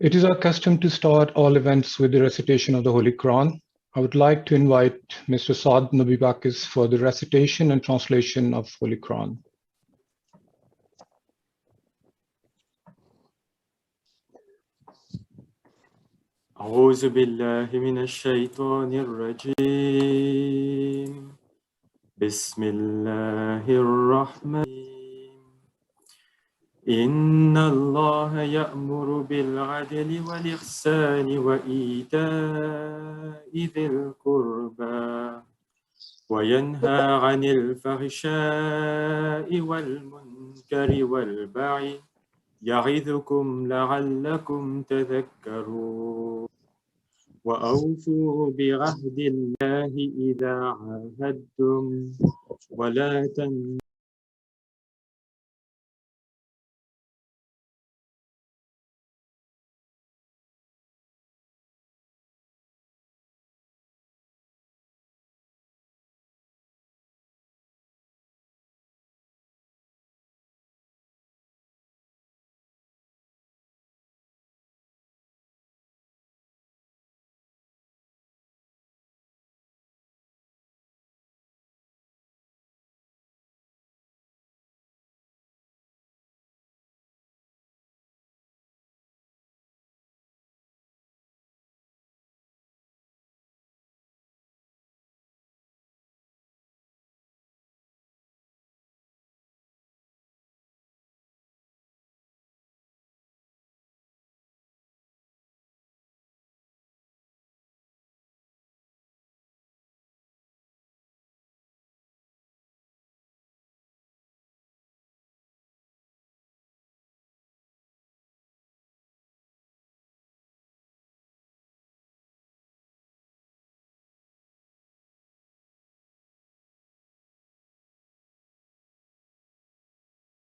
It is our custom to start all events with the recitation of the Holy Quran. I would like to invite Mr. Saad Nabibakis for the recitation and translation of Holy Quran. أعوذ بالله من الشيطان الرجيم بسم الله الرحمن الرحيم إن الله يأمر بالعدل والإحسان وإيتاء ذي القربى وينهى عن الفحشاء والمنكر والبغي يعظكم لعلكم تذكرون وأوفوا بعهد الله إذا عاهدتم ولا تنقضوا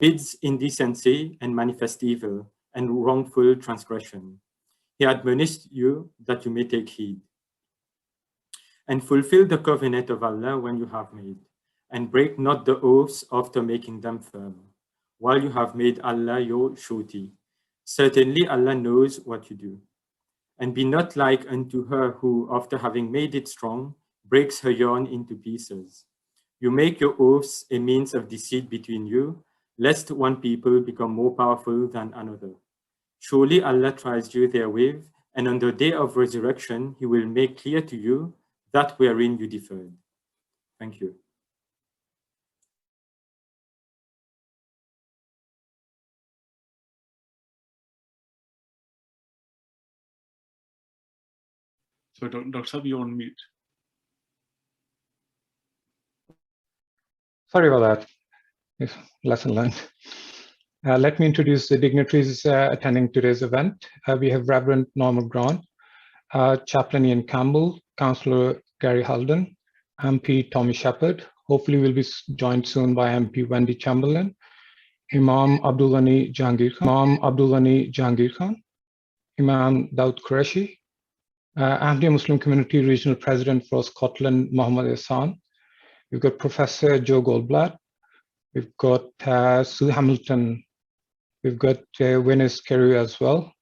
bids indecency and manifest evil and wrongful transgression. He admonished you that you may take heed and fulfill the covenant of Allah when you have made, and break not the oaths after making them firm, while you have made Allah your surety. Certainly Allah knows what you do. And be not like unto her who, after having made it strong, breaks her yarn into pieces. You make your oaths a means of deceit between you, lest one people become more powerful than another. Surely Allah tries you therewith, and on the day of resurrection, He will make clear to you that wherein you differed. Thank you. So, Dr. Saab, you're on mute. Sorry about that. Yes, lesson learned. Let me introduce the dignitaries attending today's event. We have Reverend Norman Grant, Chaplain Ian Campbell, Councillor Gary Haldon, MP Tommy Shepard. Hopefully we'll be joined soon by MP Wendy Chamberlain, Imam Abdulghani Jahangir Khan, Imam Daud Qureshi, Ahmadiyya Muslim Community Regional President for Scotland, Mohammed Ehsan. We've got Professor Joe Goldblatt. We've got Sue Hamilton. We've got Venus Carew as well.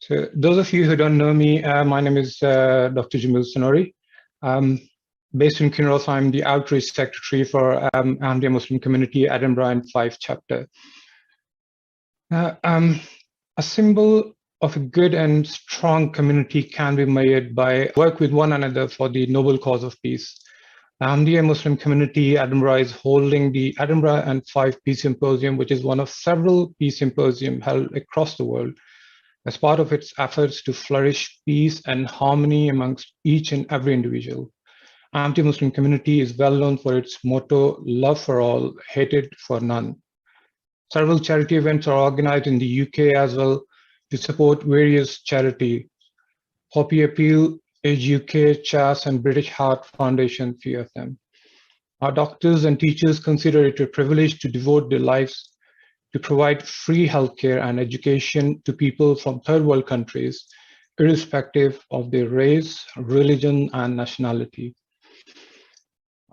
So those of you who don't know me, my name is Dr. Jamil Sonori. Based in Kinross, I'm the Outreach Secretary for Ahmadiyya Muslim Community, Edinburgh and Fife chapter. A symbol of a good and strong community can be made by work with one another for the noble cause of peace. The Ahmadiyya Muslim Community Edinburgh is holding the Edinburgh and Fife Peace Symposium, which is one of several peace symposiums held across the world as part of its efforts to flourish peace and harmony amongst each and every individual. Ahmadiyya Muslim Community is well known for its motto, love for all, hated for none. Several charity events are organized in the UK as well to support various charities. Poppy Appeal, Age UK, CHAS, and British Heart Foundation, few of them. Our doctors and teachers consider it a privilege to devote their lives to provide free healthcare and education to people from third world countries, irrespective of their race, religion, and nationality.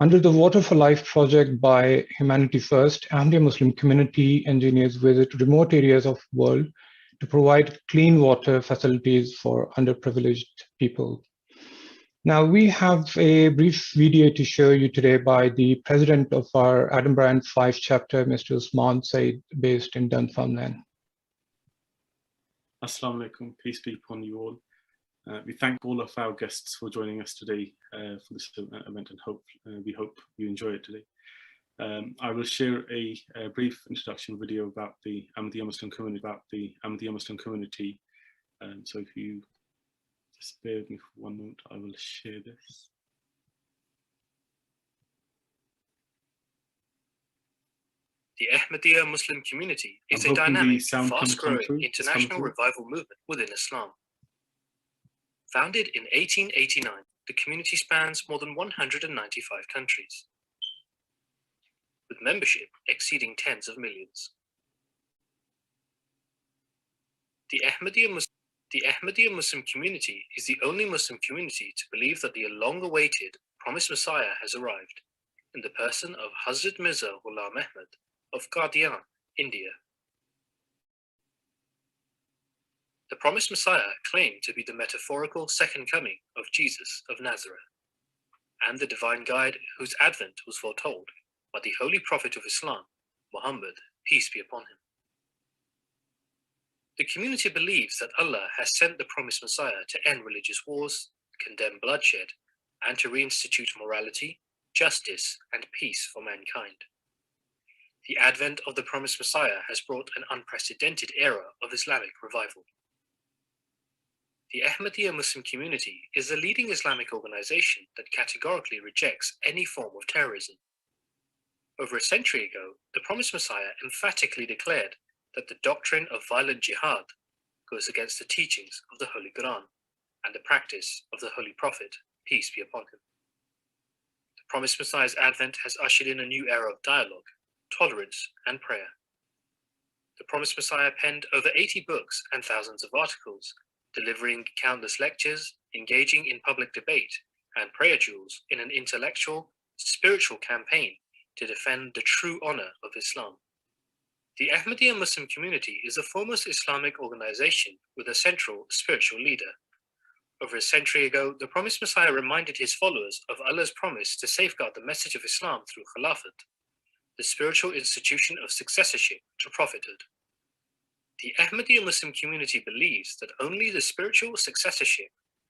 Under the Water for Life project by Humanity First, Ahmadiyya Muslim Community engineers visit remote areas of the world to provide clean water facilities for underprivileged people. Now, we have a brief video to show you today by the president of our Edinburgh and Fife chapter, Mr. Usman Said, based in Dunfermline. Assalamu alaikum, peace be upon you all. We thank all of our guests for joining us today for this event, and we hope you enjoy it today. I will share a brief introduction video about the Ahmadiyya Muslim community. So if you just bear with me for one moment, I will share this. The Ahmadiyya Muslim community is a dynamic, fast-growing international revival movement within Islam. Founded in 1889, the community spans more than 195 countries, with membership exceeding tens of millions. The Ahmadiyya Muslim community is the only Muslim community to believe that the long-awaited promised Messiah has arrived in the person of Hazrat Mirza Ghulam Ahmad of Concordia, India. The promised Messiah claimed to be the metaphorical second coming of Jesus of Nazareth, and the divine guide whose advent was foretold by the Holy Prophet of Islam, Muhammad, peace be upon him. The community believes that Allah has sent the promised Messiah to end religious wars, condemn bloodshed, and to reinstitute morality, justice, and peace for mankind. The advent of the promised Messiah has brought an unprecedented era of Islamic revival. The Ahmadiyya Muslim community is the leading Islamic organization that categorically rejects any form of terrorism. Over a century ago, the promised Messiah emphatically declared that the doctrine of violent jihad goes against the teachings of the Holy Quran and the practice of the Holy Prophet, peace be upon him. The promised Messiah's advent has ushered in a new era of dialogue, tolerance, and prayer. The promised Messiah penned over 80 books and thousands of articles, delivering countless lectures, engaging in public debate, and prayer duels in an intellectual, spiritual campaign to defend the true honor of Islam. The Ahmadiyya Muslim community is the foremost Islamic organization with a central spiritual leader. Over a century ago, the promised Messiah reminded his followers of Allah's promise to safeguard the message of Islam through Khilafat, the spiritual institution of successorship to prophethood. The Ahmadiyya Muslim community believes that only the spiritual successorship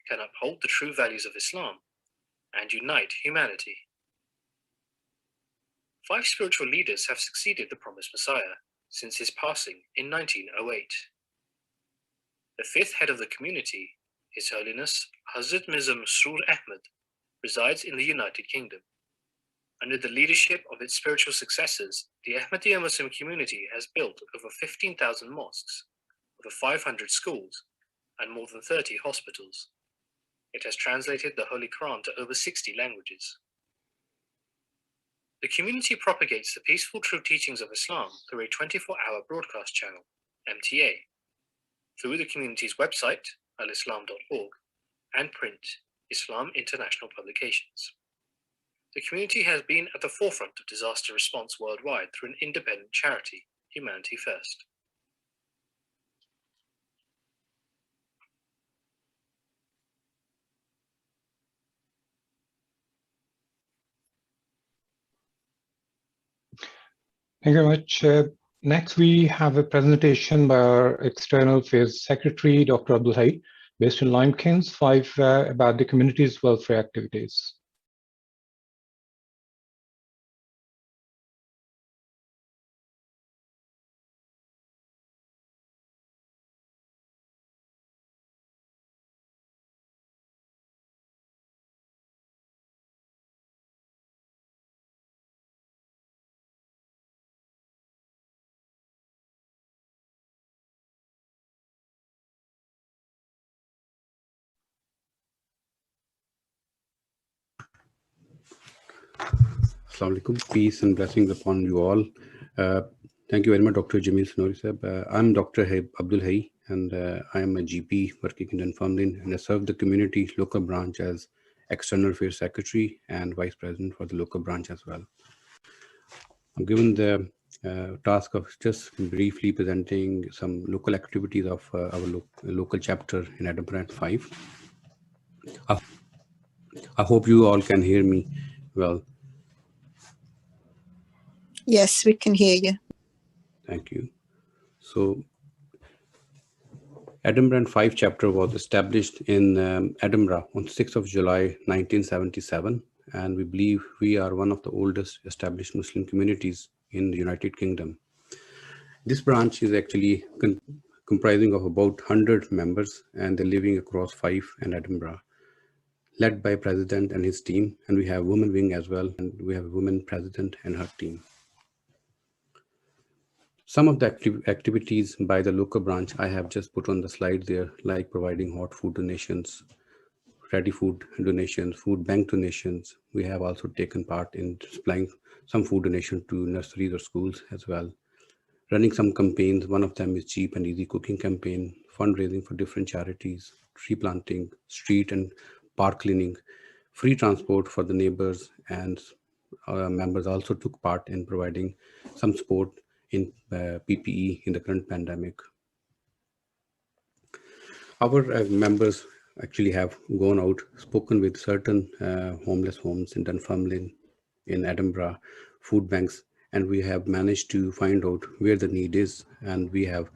can uphold the true values of Islam and unite humanity. 5 spiritual leaders have succeeded the promised Messiah since his passing in 1908. The 5th head of the community, His Holiness Hazrat Mirza Masroor Ahmad, resides in the United Kingdom. Under the leadership of its spiritual successors, the Ahmadiyya Muslim community has built over 15,000 mosques, over 500 schools, and more than 30 hospitals. It has translated the Holy Quran to over 60 languages. The community propagates the peaceful true teachings of Islam through a 24-hour broadcast channel, MTA, through the community's website, alislam.org, and print, Islam International Publications. The community has been at the forefront of disaster response worldwide through an independent charity, Humanity First. Thank you very much. Next, we have a presentation by our External Affairs Secretary, Dr. Abdul Hai, based in Lymekens, Fife, about the community's welfare activities. Assalamu alaikum, peace and blessings upon you all. Thank you very much, Dr. Jamil Sanori Sahab. I'm Dr. Abdul Hai, and I am a GP working in Dunfermline, and I serve the community local branch as External Affairs Secretary and Vice President for the local branch as well. I'm given the task of just briefly presenting some local activities of our local chapter in Edinburgh and Fife. I hope you all can hear me well. Yes, we can hear you. Thank you. So, Edinburgh and Fife chapter was established in Edinburgh on 6th of July 1977, and we believe we are one of the oldest established Muslim communities in the United Kingdom. This branch is actually comprising of about 100 members, and they're living across Fife and Edinburgh, led by President and his team, and we have women wing as well, and we have a woman president and her team. Some of the activities by the local branch I have just put on the slide there, like providing hot food donations, ready food donations, food bank donations. We have also taken part in supplying some food donation to nurseries or schools as well. Running some campaigns, one of them is cheap and easy cooking campaign, fundraising for different charities, tree planting, street and park cleaning, free transport for the neighbors, and members also took part in providing some support in PPE in the current pandemic. Our members actually have gone out, spoken with certain homeless homes in Dunfermline, in Edinburgh, food banks, and we have managed to find out where the need is, and we have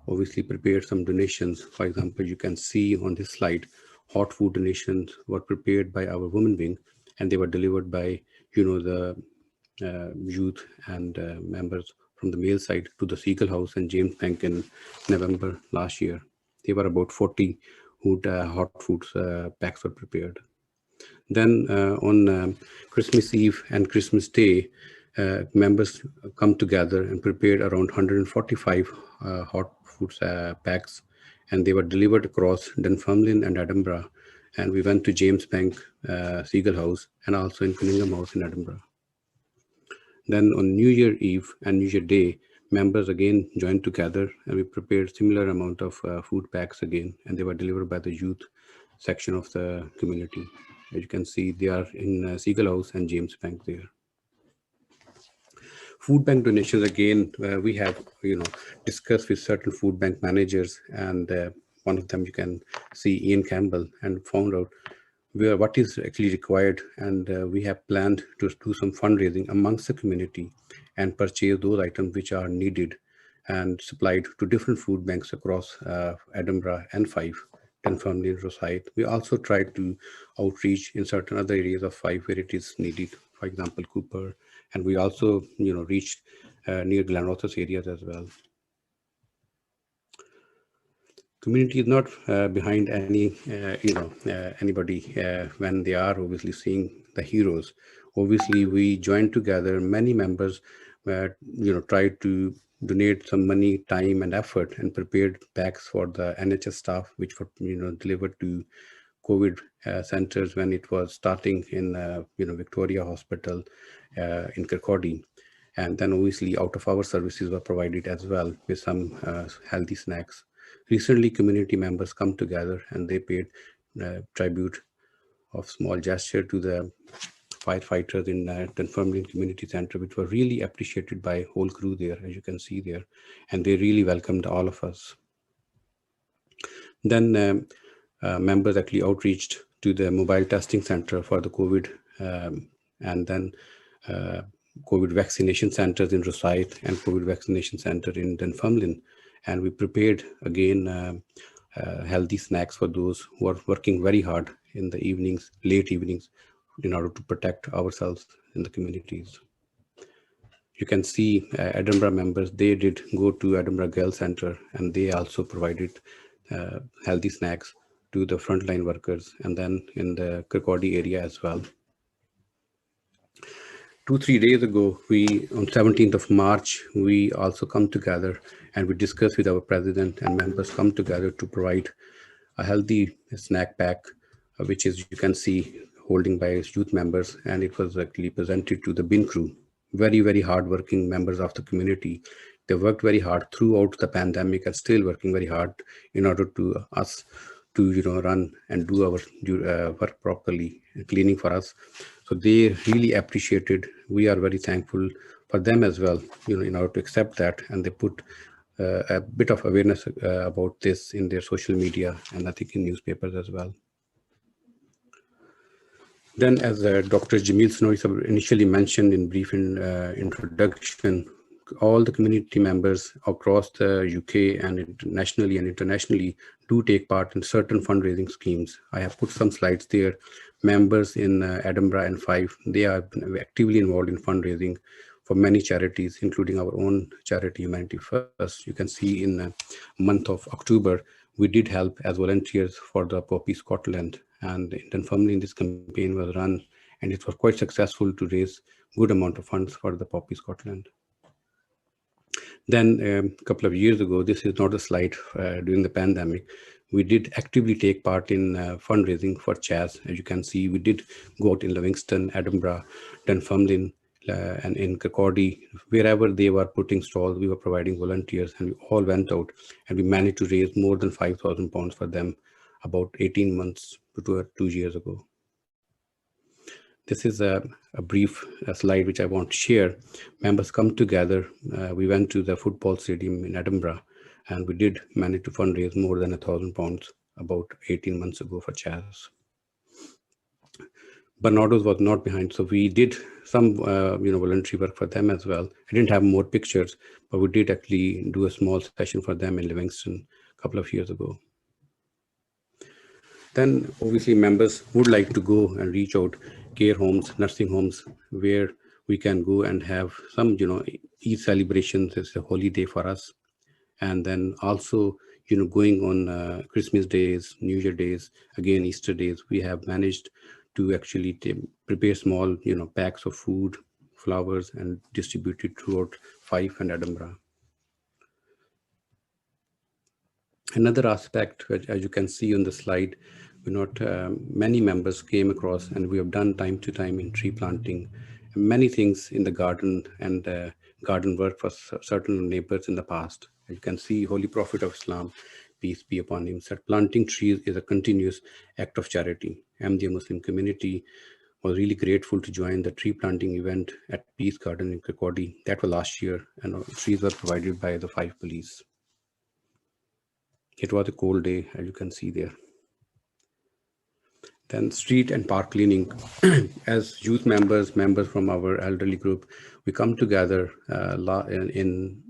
obviously prepared some donations. For example, you can see on this slide, hot food donations were prepared by our women wing, and they were delivered by, the youth and members from the male side to the Seagull House and James Bank in November last year. They were about 40 hot foods packs were prepared. Then on Christmas Eve and Christmas Day, members come together and prepared around 145 hot foods packs, and they were delivered across Dunfermline and Edinburgh. And we went to James Bank, Seagull House, and also in Cunningham House in Edinburgh. Then on New Year Eve and New Year Day, members again joined together, and we prepared similar amount of food packs again, and they were delivered by the youth section of the community. As you can see, they are in Seagull House and James Bank there. Food bank donations, again, we have discussed with certain food bank managers, and one of them you can see, Ian Campbell, and found out what is actually required, and we have planned to do some fundraising amongst the community and purchase those items which are needed and supplied to different food banks across Edinburgh and Fife, Dunfermline, Rosyth. We also tried to outreach in certain other areas of Fife where it is needed, for example, Cooper, and we also reached near Glenrothes areas as well. Community is not behind any, anybody when they are obviously seeing the heroes. Obviously, we joined together. Many members, tried to donate some money, time, and effort, and prepared packs for the NHS staff, which were delivered to COVID centers when it was starting in Victoria Hospital in Concordia. And then obviously out of our services were provided as well with some healthy snacks. Recently, community members come together and they paid tribute of small gesture to the firefighters in Dunfermline Community Centre, which were really appreciated by whole crew there, as you can see there, and they really welcomed all of us. Then members actually outreached to the mobile testing centre for the COVID, and then COVID vaccination centres in Rosyth and COVID vaccination centre in Dunfermline. And we prepared again healthy snacks for those who are working very hard in the evenings, late evenings, in order to protect ourselves in the communities. You can see Edinburgh members, they did go to Edinburgh Girls Centre, and they also provided healthy snacks to the frontline workers, and then in the Concordia area as well. 2-3 days ago, on 17th of March, we also come together and we discuss with our president, and members come together to provide a healthy snack pack, which is, you can see, holding by youth members, and it was actually presented to the bin crew. Very, very hardworking members of the community. They worked very hard throughout the pandemic and still working very hard in order to us to run and do our work properly, cleaning for us. So they really appreciated. We are very thankful for for them as well, in order to accept that, and they put a bit of awareness about this in their social media and I think in newspapers as well. Then, as Dr. Jamil Snowy initially mentioned in brief introduction, all the community members across the UK and nationally and internationally do take part in certain fundraising schemes. I have put some slides there. Members in Edinburgh and Fife, they are actively involved in fundraising for many charities, including our own charity, Humanity First. You can see in the month of October, we did help as volunteers for the Poppy Scotland, and informally in this campaign was run, and it was quite successful to raise good amount of funds for the Poppy Scotland. Then a couple of years ago, this is not a slide during the pandemic, we did actively take part in fundraising for CHAS. As you can see, we did go out in Livingston, Edinburgh, Dunfermline, and in Concordia, wherever they were putting stalls, we were providing volunteers, and we all went out and we managed to raise more than £5,000 for them about 18 months to 2 years ago. This is a brief slide which I want to share. Members come together. We went to the football stadium in Edinburgh, and we did manage to fundraise more than £1,000 about 18 months ago for CHAS. Bernardo's was not behind, so we did some voluntary work for them as well. I didn't have more pictures, but we did actually do a small session for them in Livingston a couple of years ago. Then obviously members would like to go and reach out care homes, nursing homes, where we can go and have some, Eid celebrations. It's a holiday for us. And then also, going on Christmas days, New Year days, again, Easter days, we have managed to actually prepare small, packs of food, flowers, and distribute it throughout Fife and Edinburgh. Another aspect, which, as you can see on the slide, many members came across, and we have done time to time in tree planting, many things in the garden and garden work for certain neighbors in the past. As you can see, Holy Prophet of Islam, peace be upon him, said planting trees is a continuous act of charity. Ahmadiyya Muslim community was really grateful to join the tree planting event at Peace Garden in Concordia. That was last year, and trees were provided by the Fife police. It was a cold day, as you can see there. Then street and park cleaning. As youth members from our elderly group, we come together in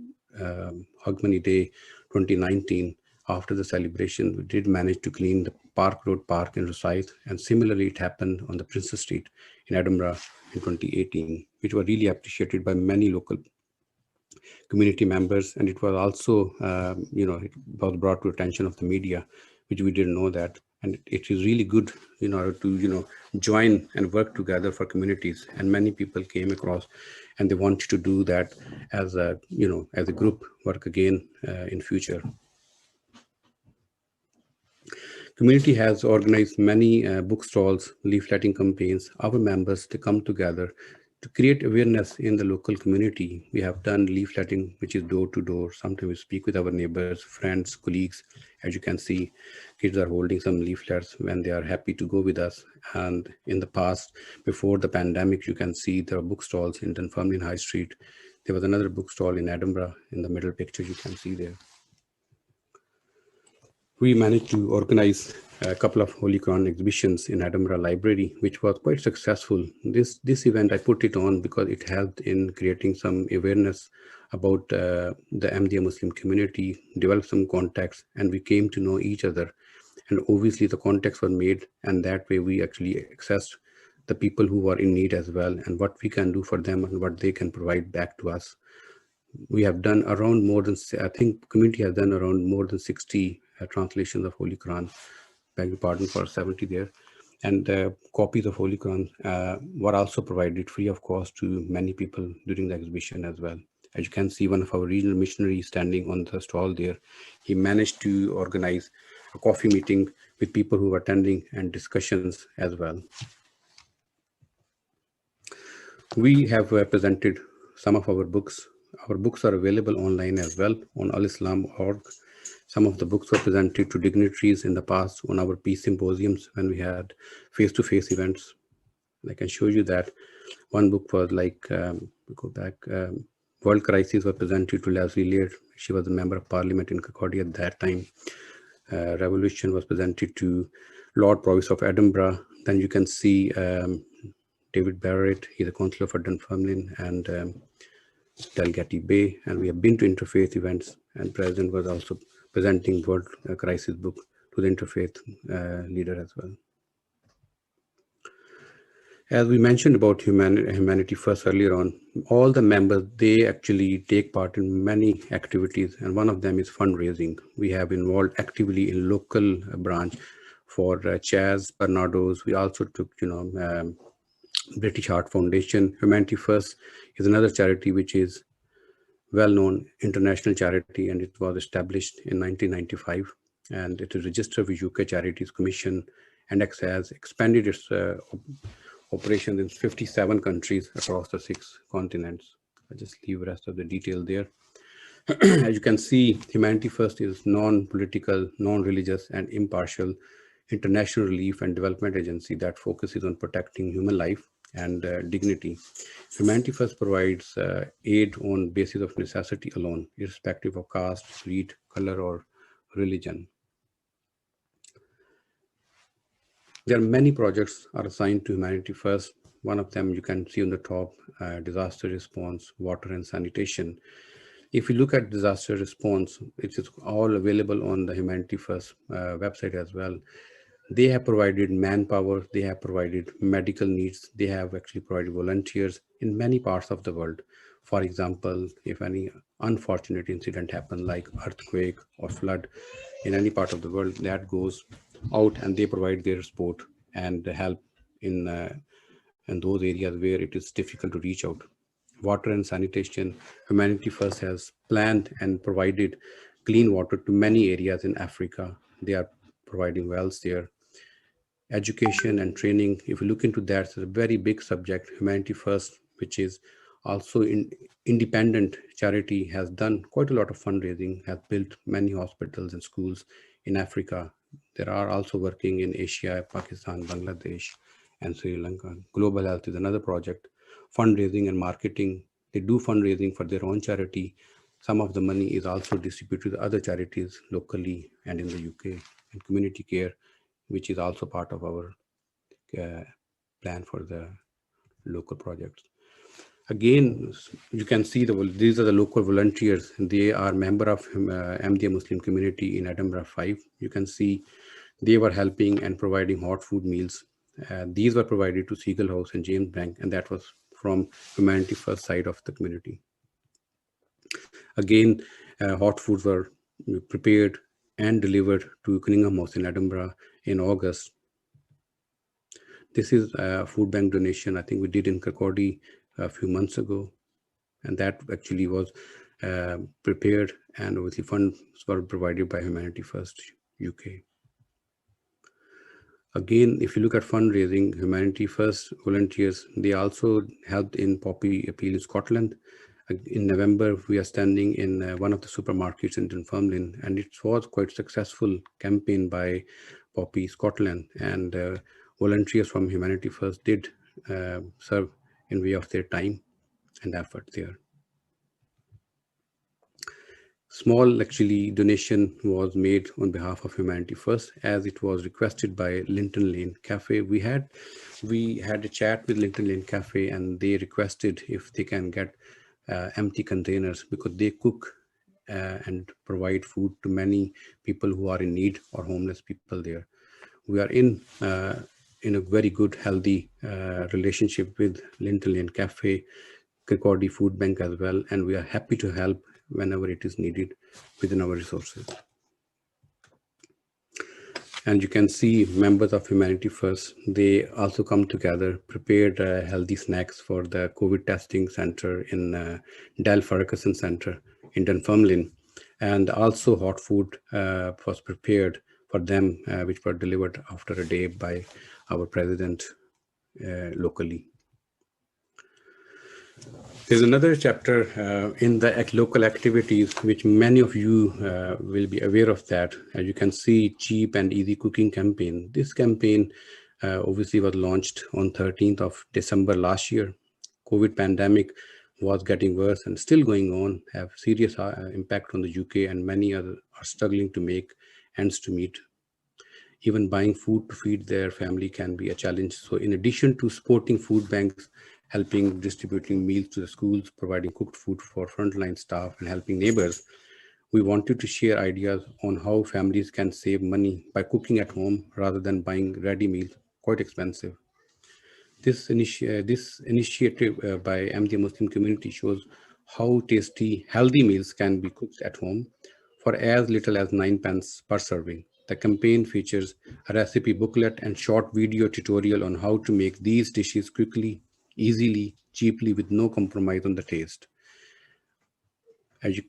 Hogmanay Day 2019. After the celebration, we did manage to clean the Park Road Park in Recitation, and similarly it happened on the Princess Street in Edinburgh in 2018, which were really appreciated by many local community members. And it was also, it was brought to attention of the media, which we didn't know that. And it is really good, to, join and work together for communities. And many people came across and they wanted to do that as a, as a group work again in future. Community has organized many book stalls, leafletting campaigns. Our members, they come together to create awareness in the local community. We have done leafletting, which is door to door. Sometimes we speak with our neighbors, friends, colleagues. As you can see, kids are holding some leaflets when they are happy to go with us. And in the past, before the pandemic, you can see there are bookstall's in Dunfermline High Street. There was another bookstall in Edinburgh in the middle picture you can see there. We managed to organize a couple of Holy Quran exhibitions in Edinburgh Library, which was quite successful. This event, I put it on because it helped in creating some awareness about the Ahmadiyya Muslim community, developed some contacts, and we came to know each other. And obviously the contacts were made, and that way we actually accessed the people who are in need as well, and what we can do for them and what they can provide back to us. We have done around more than, I think community has done around more than 60 translations of Holy Quran, beg your pardon for 70 there. And copies of Holy Quran were also provided free of cost to many people during the exhibition as well. As you can see, one of our regional missionaries standing on the stall there, he managed to organize a coffee meeting with people who were attending and discussions as well. We have presented some of our books. Our books are available online as well on alislam.org. Some of the books were presented to dignitaries in the past on our peace symposiums when we had face-to-face events. I can show you that one book was like we go back. World Crisis was presented to Leslie Laird. She was a member of Parliament in Concordia at that time. Revolution was presented to Lord Provost of Edinburgh. Then you can see David Barrett, he's a Councillor for Dunfermline, and Dalgety Bay. And we have been to interfaith events, and President was also presenting World Crisis book to the interfaith leader as well. As we mentioned about Humanity First earlier on, all the members, they actually take part in many activities, and one of them is fundraising. We have involved actively in local branch for Chaz, Barnardo's. We also took, British Heart Foundation. Humanity First is another charity which is well-known international charity, and it was established in 1995, and it is registered with UK Charities Commission, and has expanded its operations in 57 countries across the 6 continents. I'll just leave the rest of the detail there. As you can see, Humanity First is non-political, non-religious, and impartial international relief and development agency that focuses on protecting human life and dignity. Humanity First provides aid on basis of necessity alone, irrespective of caste, creed, color, or religion. There are many projects are assigned to Humanity First. One of them you can see on the top, disaster response, water and sanitation. If you look at disaster response, it is all available on the Humanity First website as well. They have provided manpower, they have provided medical needs, they have actually provided volunteers in many parts of the world. For example, if any unfortunate incident happens like earthquake or flood in any part of the world, that goes out and they provide their support and help in those areas where it is difficult to reach out. Water and sanitation, Humanity First has planned and provided clean water to many areas in Africa. They are providing wells there. Education and training, if you look into that, it's a very big subject. Humanity First, which is also independent charity, has done quite a lot of fundraising, has built many hospitals and schools in Africa. There are also working in Asia, Pakistan, Bangladesh, and Sri Lanka. Global Health is another project. Fundraising and marketing, they do fundraising for their own charity. Some of the money is also distributed to other charities locally and in the UK. And community care, which is also part of our plan for the local projects. Again, you can see these are the local volunteers. They are member of Ahmadiyya Muslim community in Edinburgh and Fife. You can see they were helping and providing hot food meals. These were provided to Seagull House and James Bank, and that was from Humanity First side of the community. Again, hot foods were prepared and delivered to Cunningham House in Edinburgh in August. This is a food bank donation I think we did in Concordia a few months ago, and that actually was prepared, and obviously funds were provided by Humanity First UK. Again, if you look at fundraising, Humanity First volunteers, they also helped in poppy appeal in Scotland. In November, we are standing in one of the supermarkets in Dunfermline, and it was quite a successful campaign by Poppy Scotland, and volunteers from Humanity First did serve in way of their time and effort there. Small actually donation was made on behalf of Humanity First, as it was requested by Linton Lane Cafe. We had a chat with Linton Lane Cafe, and they requested if they can get empty containers, because they cook and provide food to many people who are in need or homeless people there. We are in a very good, healthy relationship with Linton Lane Cafe, Concordia Food Bank as well, and we are happy to help whenever it is needed within our resources. And you can see members of Humanity First, they also come together, prepared healthy snacks for the COVID testing center in Del Ferguson Center in Dunfermline. And also hot food was prepared for them, which were delivered after a day by our president locally. There's another chapter in the local activities, which many of you will be aware of that. As you can see, Cheap and Easy Cooking campaign. This campaign obviously was launched on 13th of December last year. COVID pandemic was getting worse and still going on, have serious impact on the UK, and many others are struggling to make ends to meet. Even buying food to feed their family can be a challenge. So in addition to supporting food banks, helping distributing meals to the schools, providing cooked food for frontline staff, and helping neighbors, we wanted to share ideas on how families can save money by cooking at home rather than buying ready meals, quite expensive. This initiative by Ahmadiyya Muslim community shows how tasty, healthy meals can be cooked at home for as little as 9 pence per serving. The campaign features a recipe booklet and short video tutorial on how to make these dishes quickly, easily, cheaply, with no compromise on the taste. As you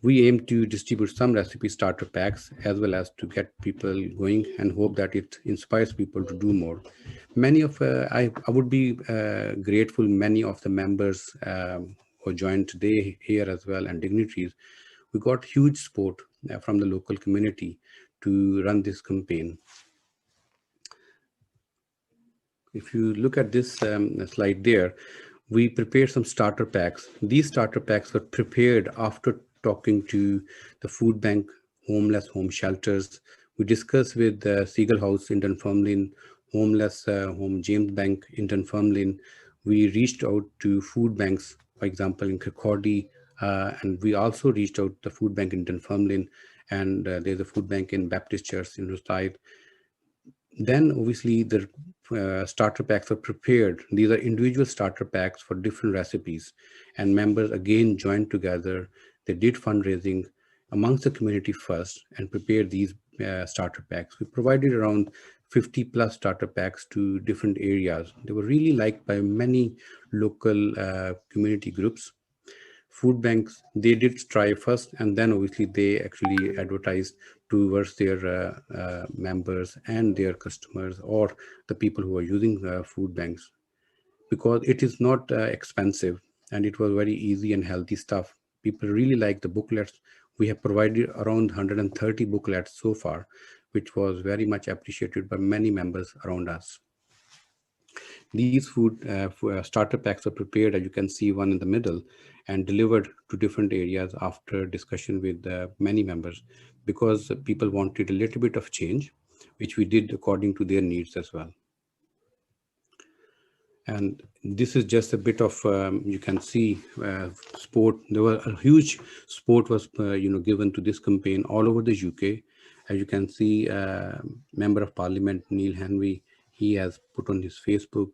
We aim to distribute some recipe starter packs as well as to get people going and hope that it inspires people to do more. Many of, I would be grateful, many of the members who joined today here as well and dignitaries, we got huge support from the local community to run this campaign. If you look at this slide there, we prepared some starter packs. These starter packs were prepared after talking to the food bank, homeless home shelters. We discussed with the Seagull House in Dunfermline, homeless home James Bank in Dunfermline. We reached out to food banks, for example, in Concordia, and we also reached out to the food bank in Dunfermline, and there's a food bank in Baptist Church in Rosyth. Then obviously the starter packs are prepared. These are individual starter packs for different recipes, and members again joined together. They did fundraising amongst the community first and prepared these starter packs. We provided around 50 plus starter packs to different areas. They were really liked by many local community groups. Food banks, they did try first, and then obviously they actually advertised towards their members and their customers or the people who are using food banks, because it is not expensive and it was very easy and healthy stuff. People really like the booklets. We have provided around 130 booklets so far, which was very much appreciated by many members around us. These food starter packs are prepared, as you can see one in the middle, and delivered to different areas after discussion with many members, because people wanted a little bit of change, which we did according to their needs as well. And this is just a bit of, you can see support. There was a huge support was given to this campaign all over the UK. As you can see, Member of Parliament Neil Henry, he has put on his Facebook.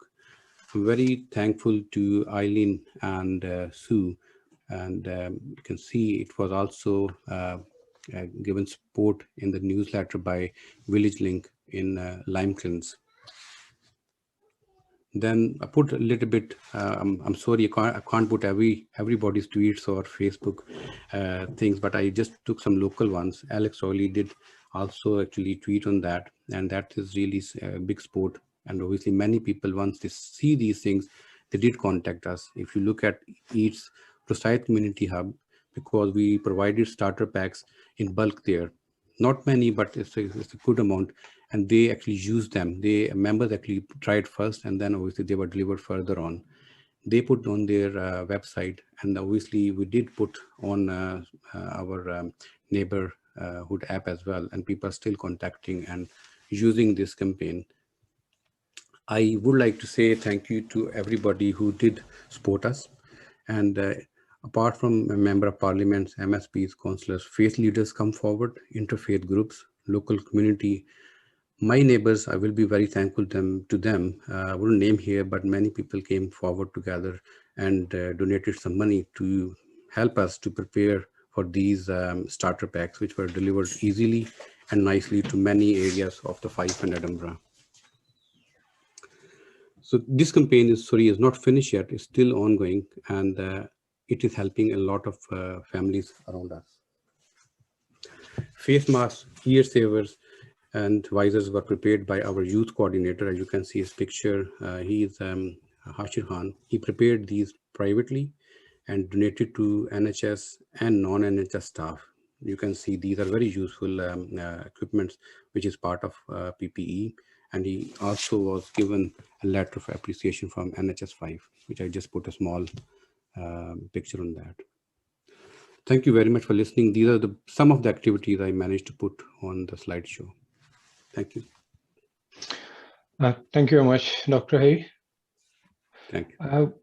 I'm very thankful to Eileen and Sue, and you can see it was also given support in the newsletter by Village Link in Limekilns. Then I put a little bit, I'm sorry, I can't put everybody's tweets or Facebook things, but I just took some local ones. Alex Rowley did also actually tweet on that, and that is really a big support. And obviously many people, once they see these things, they did contact us. If you look at EAT's Rosyth Community Hub, because we provided starter packs in bulk there, not many, but it's a good amount, and they actually used them. Members actually tried first, and then obviously they were delivered further on. They put on their website, and obviously we did put on our neighborhood app as well, and people are still contacting and using this campaign. I would like to say thank you to everybody who did support us. And apart from a Member of Parliament, MSPs, councillors, faith leaders come forward, interfaith groups, local community. My neighbors, I will be very thankful to them. I wouldn't name here, but many people came forward together and donated some money to help us to prepare for these starter packs, which were delivered easily and nicely to many areas of the Fife and Edinburgh. So this campaign is not finished yet. It's still ongoing, and it is helping a lot of families around us. Face masks, ear savers, and visors were prepared by our youth coordinator. As you can see his picture, he is Hashir Khan. He prepared these privately and donated to NHS and non-NHS staff. You can see these are very useful equipments, which is part of PPE. And he also was given a letter of appreciation from NHS 5, which I just put a small picture on that. Thank you very much for listening. These are some of the activities I managed to put on the slideshow. Thank you. Thank you very much, Dr. Hay. Thank you.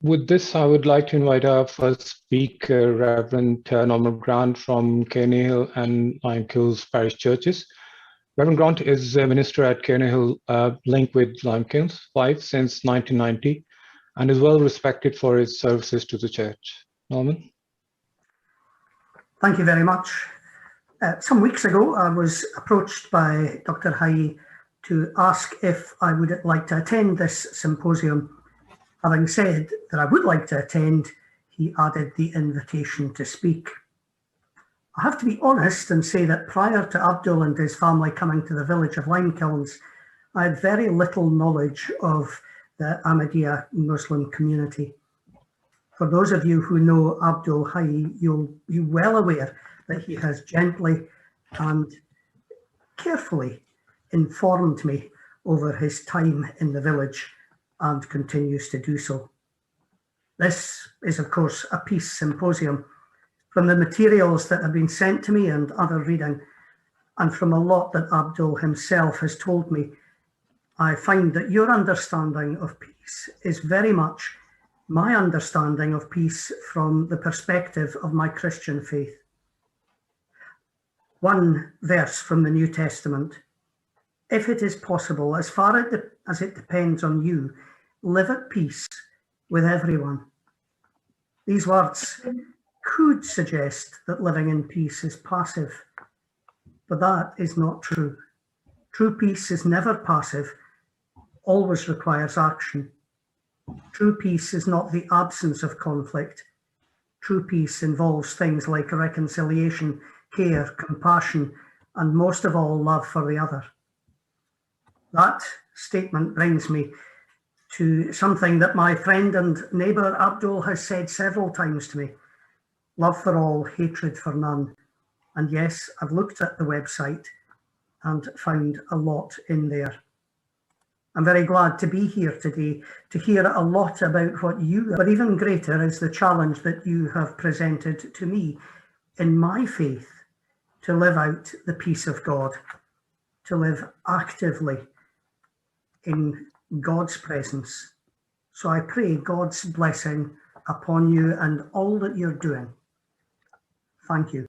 With this, I would like to invite our first speaker, Reverend Norman Grant from Cairney Hill and Limekilns Parish Churches. Reverend Grant is a minister at Cairney Hill, linked with Limekilns Fife since 1990, and is well respected for his services to the church. Norman? Thank you very much. Some weeks ago, I was approached by Dr. Hay to ask if I would like to attend this symposium. Having said that I would like to attend, he added the invitation to speak. I have to be honest and say that prior to Abdul and his family coming to the village of Limekilns, I had very little knowledge of the Ahmadiyya Muslim community. For those of you who know Abdul Hay, you'll be well aware that he has gently and carefully informed me over his time in the village and continues to do so. This is, of course, a peace symposium. From the materials that have been sent to me and other reading, and from a lot that Abdul himself has told me, I find that your understanding of peace is very much my understanding of peace from the perspective of my Christian faith. One verse from the New Testament: if it is possible, as far as it depends on you, live at peace with everyone. These words could suggest that living in peace is passive, but that is not true. True peace is never passive, always requires action. True peace is not the absence of conflict. True peace involves things like reconciliation, care, compassion, and most of all, love for the other. That statement brings me to something that my friend and neighbour Abdul has said several times to me: love for all, hatred for none. And yes, I've looked at the website and found a lot in there. I'm very glad to be here today to hear a lot about what you, but even greater is the challenge that you have presented to me in my faith to live out the peace of God, to live actively in God's presence. So I pray God's blessing upon you and all that you're doing. Thank you.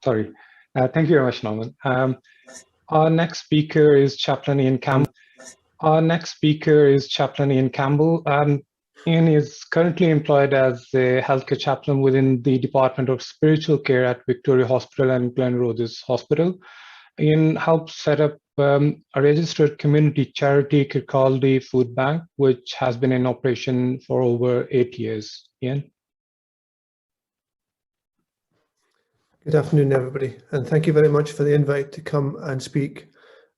Sorry. Thank you very much, Norman. Our next speaker is Chaplain Ian Campbell. Ian is currently employed as a healthcare chaplain within the Department of Spiritual Care at Victoria Hospital and Glen Roses Hospital. Ian helped set up a registered community charity, Kirkcaldy Food Bank, which has been in operation for over 8 years. Ian? Good afternoon, everybody, and thank you very much for the invite to come and speak.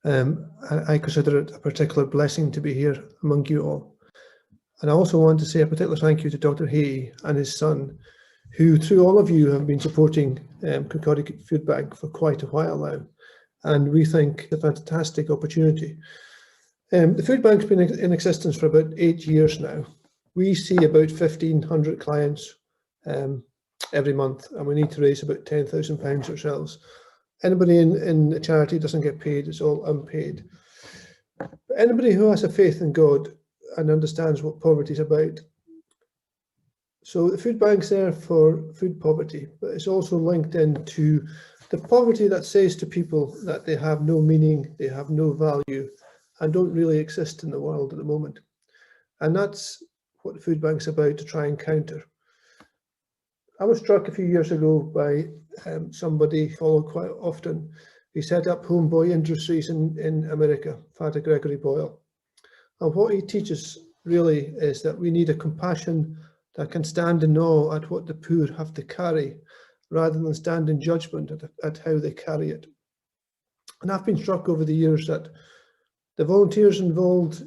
I consider it a particular blessing to be here among you all. And I also want to say a particular thank you to Dr. Hay and his son, who through all of you have been supporting Concordia Food Bank for quite a while now. And we think it's a fantastic opportunity. The food bank's been in existence for about 8 years now. We see about 1,500 clients every month, and we need to raise about £10,000 ourselves. Anybody in the charity doesn't get paid, it's all unpaid. But anybody who has a faith in God and understands what poverty is about. So the food bank's there for food poverty, but it's also linked into the poverty that says to people that they have no meaning, they have no value, and don't really exist in the world at the moment. And that's what the food bank's about, to try and counter. I was struck a few years ago by somebody followed quite often. He set up Homeboy Industries in America, Father Gregory Boyle. And what he teaches really is that we need a compassion that can stand in awe at what the poor have to carry, rather than stand in judgment at how they carry it. And I've been struck over the years that the volunteers involved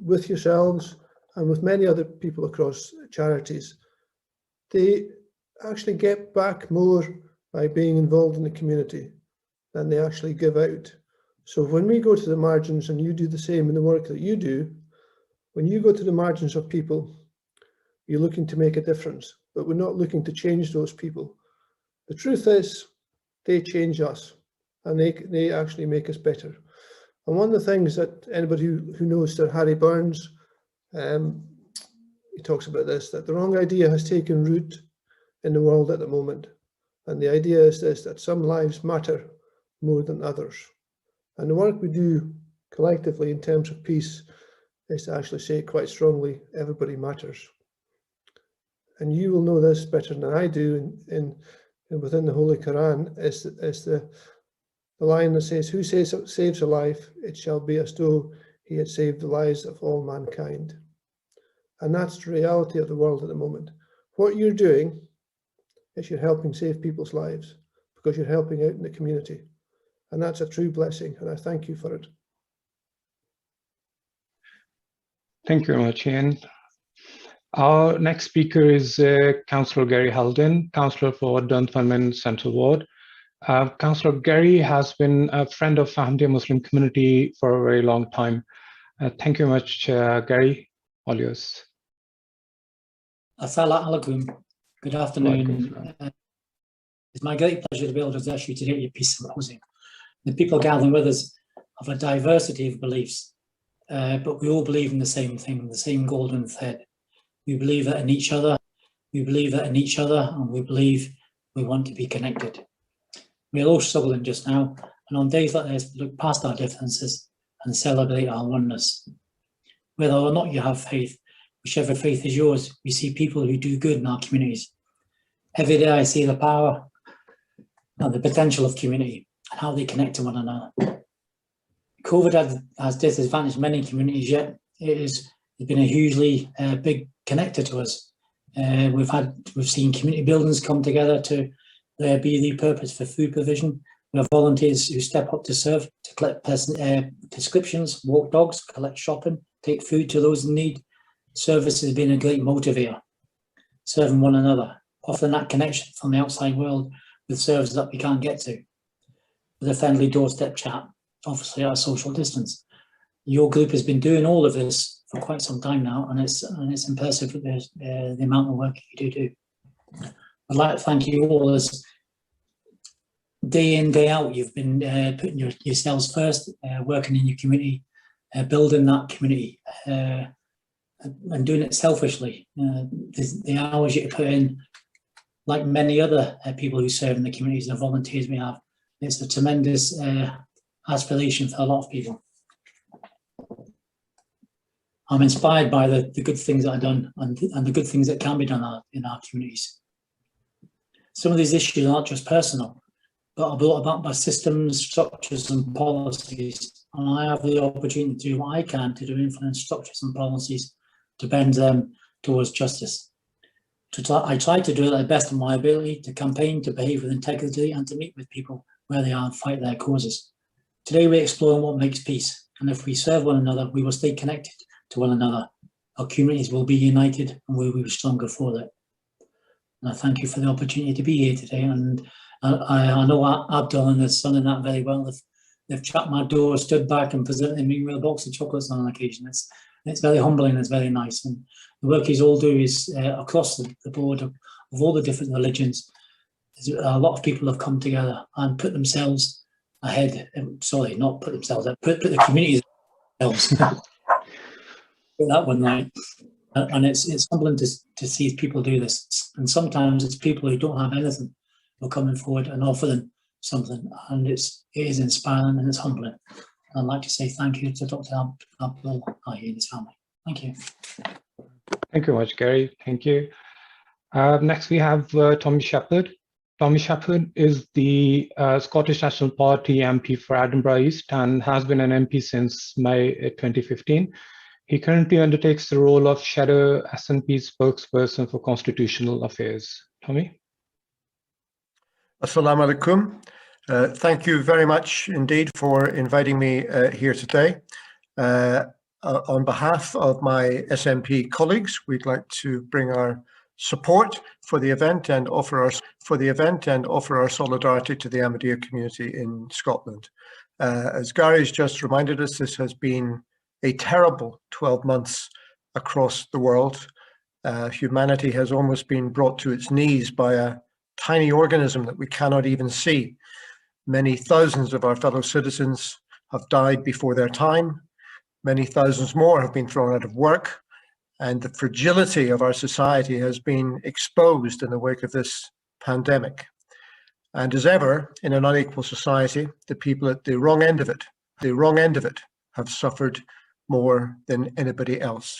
with yourselves and with many other people across charities, they actually get back more by being involved in the community than they actually give out. So when we go to the margins, and you do the same in the work that you do, when you go to the margins of people, you're looking to make a difference, but we're not looking to change those people. The truth is, they change us, and they actually make us better. And one of the things that anybody who knows Sir Harry Burns, he talks about this, that the wrong idea has taken root in the world at the moment. And the idea is this, that some lives matter more than others. And the work we do collectively in terms of peace is to actually say quite strongly, everybody matters. And you will know this better than I do within the Holy Quran, is the line that says, who saves a life, it shall be as though he had saved the lives of all mankind. And that's the reality of the world at the moment. What you're doing is you're helping save people's lives because you're helping out in the community. And that's a true blessing, and I thank you for it. Thank you very much, Ian. Our next speaker is Councillor Gary Haldon, Councillor for Dunfermline Central Ward. Councillor Gary has been a friend of Ahmadiyya Muslim community for a very long time. Thank you very much, Gary. All yours. Assalamu alaikum. Good afternoon. It's my great pleasure to be able to address you today at your peace symposium. The people gathering with us have a diversity of beliefs, but we all believe in the same thing, the same golden thread. We believe that in each other, we believe that in each other, and we believe we want to be connected. We're all struggling just now, and on days like this, we look past our differences and celebrate our oneness. Whether or not you have faith, whichever faith is yours, we see people who do good in our communities. Every day I see the power and the potential of community and how they connect to one another. COVID has disadvantaged many communities, yet it's been a hugely big connector to us. We've seen community buildings come together to be the purpose for food provision. We have volunteers who step up to serve, to collect prescriptions, walk dogs, collect shopping, take food to those in need. Service has been a great motivator, serving one another, offering that connection from the outside world with services that we can't get to. With a friendly doorstep chat, obviously at a social distance. Your group has been doing all of this for quite some time now, and it's impressive the amount of work you do. I'd like to thank you all, as day in, day out, you've been putting yourselves first, working in your community, building that community, and doing it selfishly. The hours you put in, like many other people who serve in the communities and the volunteers we have, it's a tremendous aspiration for a lot of people. I'm inspired by the good things that are done and the good things that can be done in our communities. Some of these issues are not just personal, but are brought about by systems, structures and policies. And I have the opportunity to do what I can to influence structures and policies to bend them towards justice. I try to do it at the best of my ability, to campaign, to behave with integrity, and to meet with people where they are and fight their causes. Today we're exploring what makes peace, and if we serve one another, we will stay connected to one another. Our communities will be united and we will be stronger for it. And I thank you for the opportunity to be here today, and I know Abdul and his son and that very well. They've chapped my door, stood back and presented me with a box of chocolates on an occasion. It's very humbling, it's very nice. And the work he's all do is across the board of all the different religions. A lot of people have come together and put themselves ahead. Sorry, not put themselves ahead, put the communities themselves. Put that one right. And it's humbling to see people do this. And sometimes it's people who don't have anything who are coming forward and offer them something. And it is inspiring and it's humbling. And I'd like to say thank you to Dr. Abdul and his family. Thank you. Thank you very much, Gary. Thank you. Next, we have Tommy Shepard. Tommy Shepard is the Scottish National Party MP for Edinburgh East and has been an MP since May 2015. He currently undertakes the role of Shadow SNP spokesperson for Constitutional Affairs. Tommy? Assalamu alaikum. Thank you very much indeed for inviting me here today. On behalf of my SNP colleagues, we'd like to bring our support for the event and offer our solidarity to the Ahmadiyya community in Scotland. As Gary's just reminded us, this has been a terrible 12 months across the world. Humanity has almost been brought to its knees by a tiny organism that we cannot even see. Many thousands of our fellow citizens have died before their time. Many thousands more have been thrown out of work, and the fragility of our society has been exposed in the wake of this pandemic. And as ever, in an unequal society, the people at the wrong end of it have suffered more than anybody else.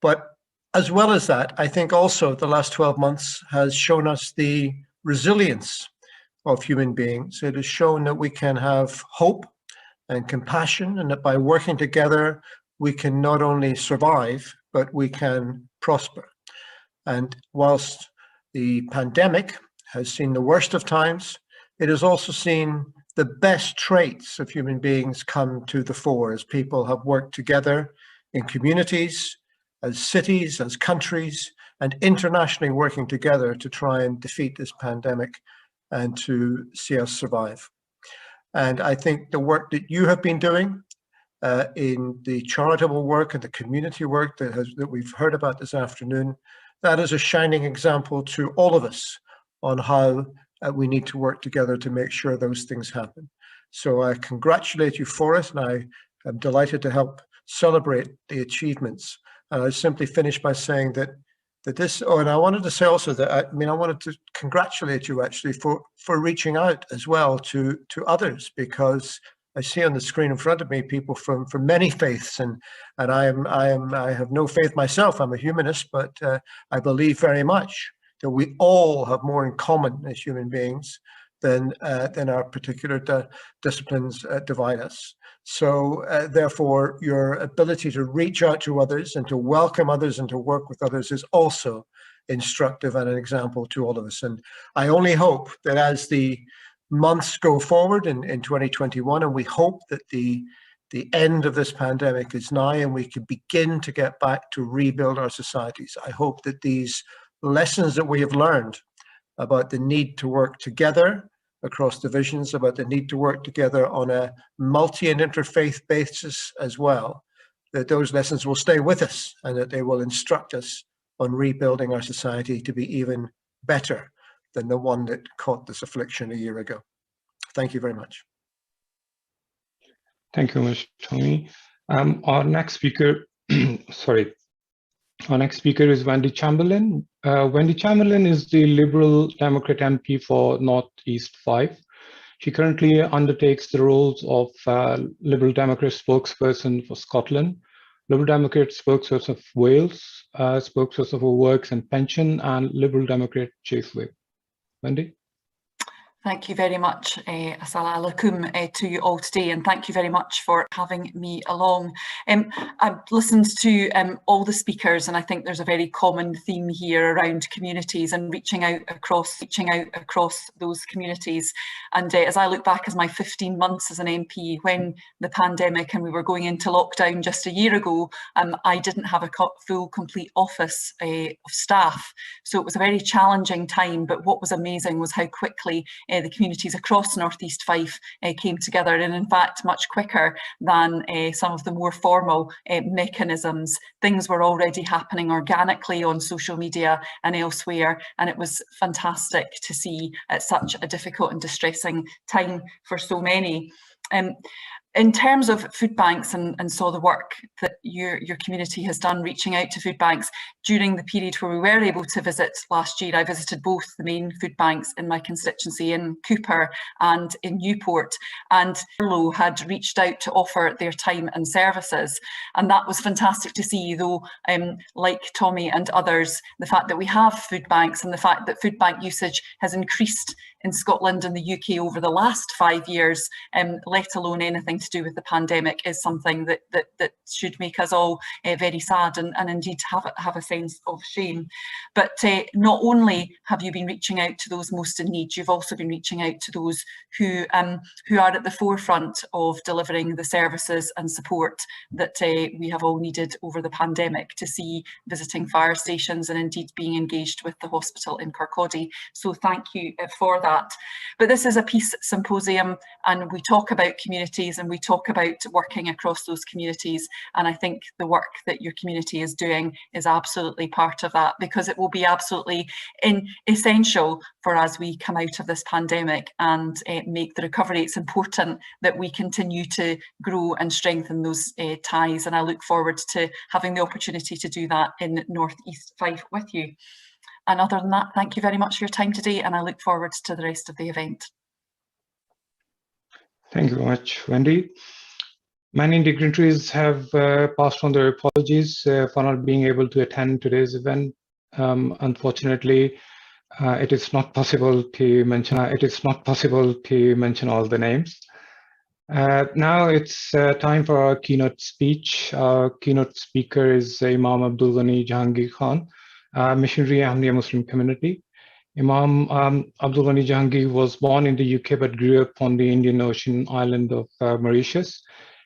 But as well as that, I think also the last 12 months has shown us the resilience of human beings. It has shown that we can have hope and compassion, and that by working together, we can not only survive, but we can prosper. And whilst the pandemic has seen the worst of times, it has also seen the best traits of human beings come to the fore as people have worked together in communities, as cities, as countries, and internationally working together to try and defeat this pandemic and to see us survive. And I think the work that you have been doing in the charitable work and the community work that we've heard about this afternoon, that is a shining example to all of us on how we need to work together to make sure those things happen. So I congratulate you for it, and I am delighted to help celebrate the achievements. And I simply finish by saying that this, oh, and I wanted to say also that, I wanted to congratulate you actually for reaching out as well to others, because I see on the screen in front of me people from many faiths, and I have no faith myself. I'm a humanist, but I believe very much that we all have more in common as human beings than our particular disciplines divide us. So therefore, your ability to reach out to others and to welcome others and to work with others is also instructive and an example to all of us. And I only hope that as the months go forward in 2021, and we hope that the end of this pandemic is nigh and we can begin to get back to rebuild our societies. I hope that these lessons that we have learned about the need to work together across divisions, about the need to work together on a multi and interfaith basis as well, that those lessons will stay with us and that they will instruct us on rebuilding our society to be even better than the one that caught this affliction a year ago. Thank you very much. Thank you, Mr. Tommy. Our next speaker, Our next speaker is Wendy Chamberlain. Wendy Chamberlain is the Liberal Democrat MP for North East Fife. She currently undertakes the roles of Liberal Democrat spokesperson for Scotland, Liberal Democrat spokesperson of Wales, spokesperson for Works and Pension, and Liberal Democrat Chase Whip. Wendy? Thank you very much, Assalamu alaikum to you all today, and thank you very much for having me along. I've listened to all the speakers, and I think there's a very common theme here around communities and reaching out across those communities. And as I look back as my 15 months as an MP, when the pandemic and we were going into lockdown just a year ago, I didn't have a full, complete office of staff. So it was a very challenging time, but what was amazing was how quickly the communities across North East Fife came together, and in fact much quicker than some of the more formal mechanisms. Things were already happening organically on social media and elsewhere, and it was fantastic to see at such a difficult and distressing time for so many. In terms of food banks and saw the work that your community has done reaching out to food banks during the period where we were able to visit last year, I visited both the main food banks in my constituency in Cooper and in Newport, and Arlo had reached out to offer their time and services, and that was fantastic to see, though like Tommy and others, the fact that we have food banks and the fact that food bank usage has increased in Scotland and the UK over the last 5 years, let alone anything to do with the pandemic, is something that should make us all very sad and indeed have a sense of shame. But not only have you been reaching out to those most in need, you've also been reaching out to those who are at the forefront of delivering the services and support that we have all needed over the pandemic, to see visiting fire stations and indeed being engaged with the hospital in Concordia. So thank you for that. that. But this is a peace symposium, and we talk about communities and we talk about working across those communities. And I think the work that your community is doing is absolutely part of that, because it will be absolutely essential for as we come out of this pandemic and make the recovery. It's important that we continue to grow and strengthen those ties, and I look forward to having the opportunity to do that in North East Fife with you. And other than that, thank you very much for your time today, and I look forward to the rest of the event. Thank you very much, Wendy. Many dignitaries have passed on their apologies for not being able to attend today's event. Unfortunately, it is not possible to mention all the names. Now it's time for our keynote speech. Our keynote speaker is Imam Abdul Ghani Jahangir Khan, missionary Ahmadiyya Muslim community. Imam Abdul Ghani Jahangir was born in the UK but grew up on the Indian Ocean island of Mauritius.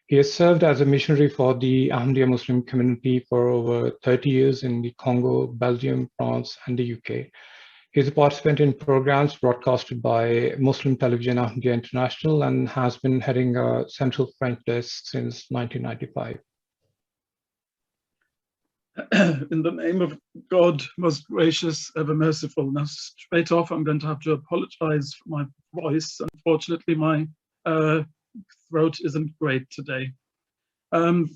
He has served as a missionary for the Ahmadiyya Muslim community for over 30 years in the Congo, Belgium, France, and the UK. He is a participant in programs broadcasted by Muslim Television Ahmadiyya International and has been heading a central French desk since 1995. In the name of God, most gracious, ever merciful. Now, straight off, I'm going to have to apologize for my voice. Unfortunately, my throat isn't great today.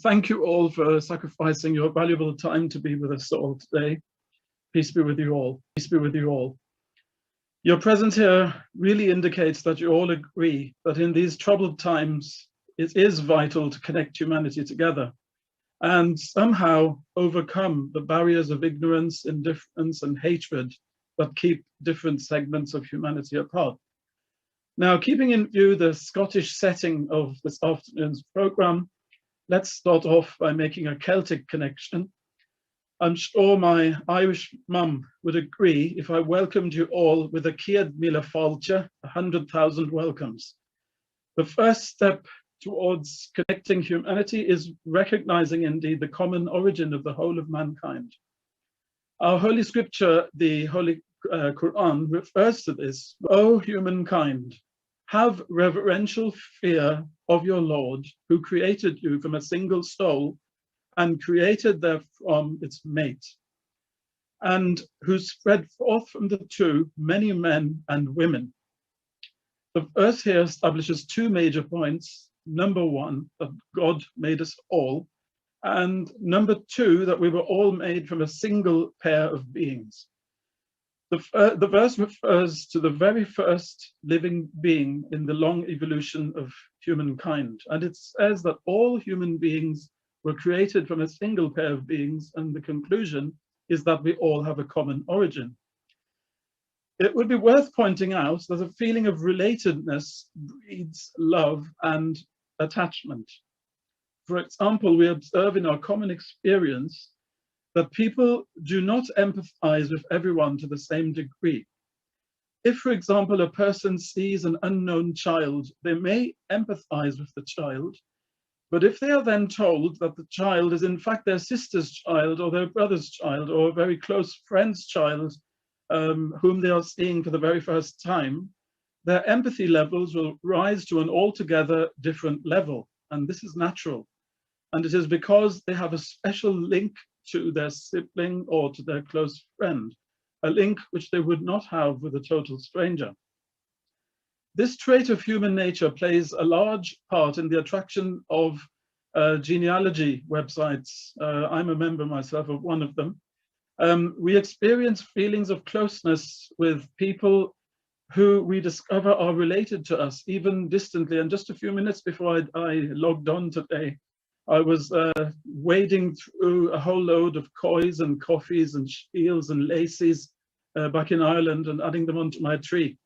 Thank you all for sacrificing your valuable time to be with us all today. Peace be with you all. Peace be with you all. Your presence here really indicates that you all agree that in these troubled times, it is vital to connect humanity together and somehow overcome the barriers of ignorance, indifference, and hatred that keep different segments of humanity apart. Now, keeping in view the Scottish setting of this afternoon's programme, let's start off by making a Celtic connection. I'm sure my Irish mum would agree if I welcomed you all with a Ciad Míle Fáilte, 100,000 welcomes. The first step towards connecting humanity is recognizing indeed the common origin of the whole of mankind. Our Holy Scripture, the Holy Quran, refers to this. O humankind, have reverential fear of your Lord, who created you from a single soul and created therefrom its mate, and who spread forth from the two many men and women. The verse here establishes two major points. Number one, that God made us all, and number two, that we were all made from a single pair of beings. The verse refers to the very first living being in the long evolution of humankind, and it says that all human beings were created from a single pair of beings, and the conclusion is that we all have a common origin. It would be worth pointing out that a feeling of relatedness breeds love and attachment. For example, we observe in our common experience that people do not empathize with everyone to the same degree. If, for example, a person sees an unknown child, they may empathize with the child, but if they are then told that the child is in fact their sister's child or their brother's child or a very close friend's child whom they are seeing for the very first time, their empathy levels will rise to an altogether different level. And this is natural. And it is because they have a special link to their sibling or to their close friend, a link which they would not have with a total stranger. This trait of human nature plays a large part in the attraction of genealogy websites. I'm a member myself of one of them. We experience feelings of closeness with people who we discover are related to us, even distantly. And just a few minutes before I logged on today, I was wading through a whole load of coys and coffees and shields and laces back in Ireland and adding them onto my tree.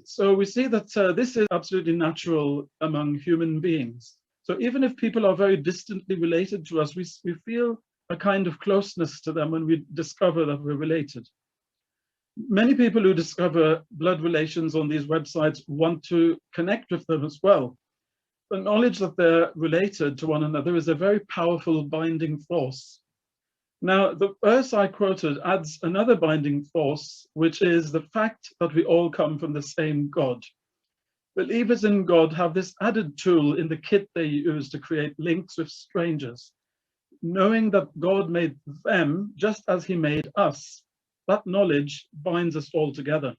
So we see that this is absolutely natural among human beings. So even if people are very distantly related to us, we feel a kind of closeness to them when we discover that we're related. Many people who discover blood relations on these websites want to connect with them as well. The knowledge that they're related to one another is a very powerful binding force. Now, the verse I quoted adds another binding force, which is the fact that we all come from the same God. Believers in God have this added tool in the kit they use to create links with strangers, knowing that God made them just as he made us. That knowledge binds us all together.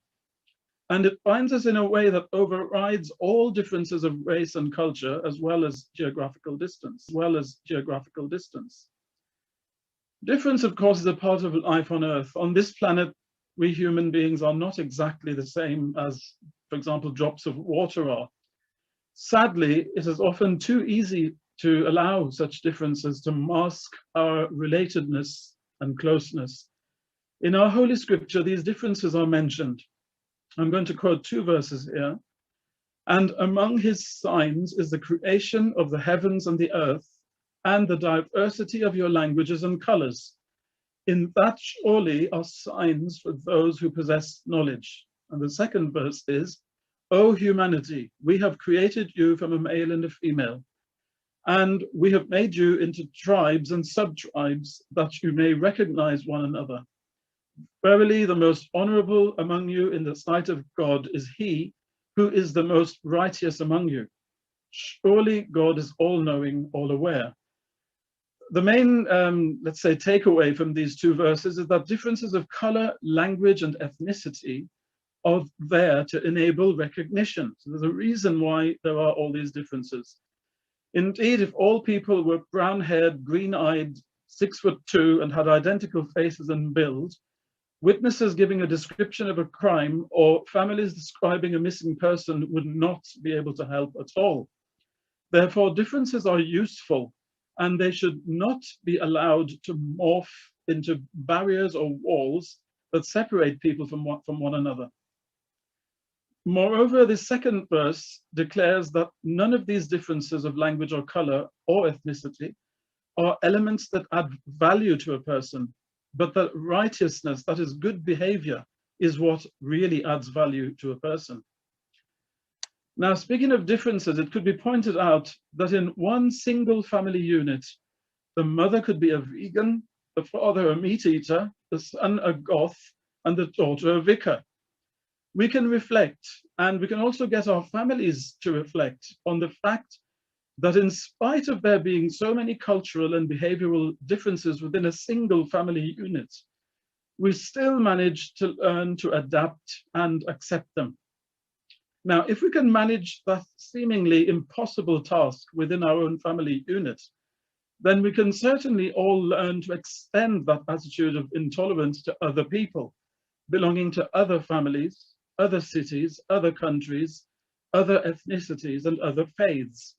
And it binds us in a way that overrides all differences of race and culture, as well as geographical distance, Difference, of course, is a part of life on Earth. On this planet, we human beings are not exactly the same as, for example, drops of water are. Sadly, it is often too easy to allow such differences to mask our relatedness and closeness. In our Holy Scripture, these differences are mentioned. I'm going to quote 2 verses here. And among his signs is the creation of the heavens and the earth, and the diversity of your languages and colors. In that surely are signs for those who possess knowledge. And the second verse is, O humanity, we have created you from a male and a female, and we have made you into tribes and sub-tribes that you may recognize one another. Verily, the most honorable among you in the sight of God is he who is the most righteous among you. Surely God is all-knowing, all-aware. The main, let's say, takeaway from these 2 verses is that differences of color, language, and ethnicity are there to enable recognition. So there's a reason why there are all these differences. Indeed, if all people were brown-haired, green-eyed, 6'2", and had identical faces and build, witnesses giving a description of a crime or families describing a missing person would not be able to help at all. Therefore, differences are useful, and they should not be allowed to morph into barriers or walls that separate people from one another. Moreover, the second verse declares that none of these differences of language or color or ethnicity are elements that add value to a person, but that righteousness, that is good behavior, is what really adds value to a person. Now, speaking of differences, it could be pointed out that in one single family unit, the mother could be a vegan, the father a meat eater, the son a goth, and the daughter a vicar. We can reflect, and we can also get our families to reflect on the fact that in spite of there being so many cultural and behavioral differences within a single family unit, we still manage to learn to adapt and accept them. Now, if we can manage that seemingly impossible task within our own family unit, then we can certainly all learn to extend that attitude of intolerance to other people, belonging to other families, other cities, other countries, other ethnicities, and other faiths.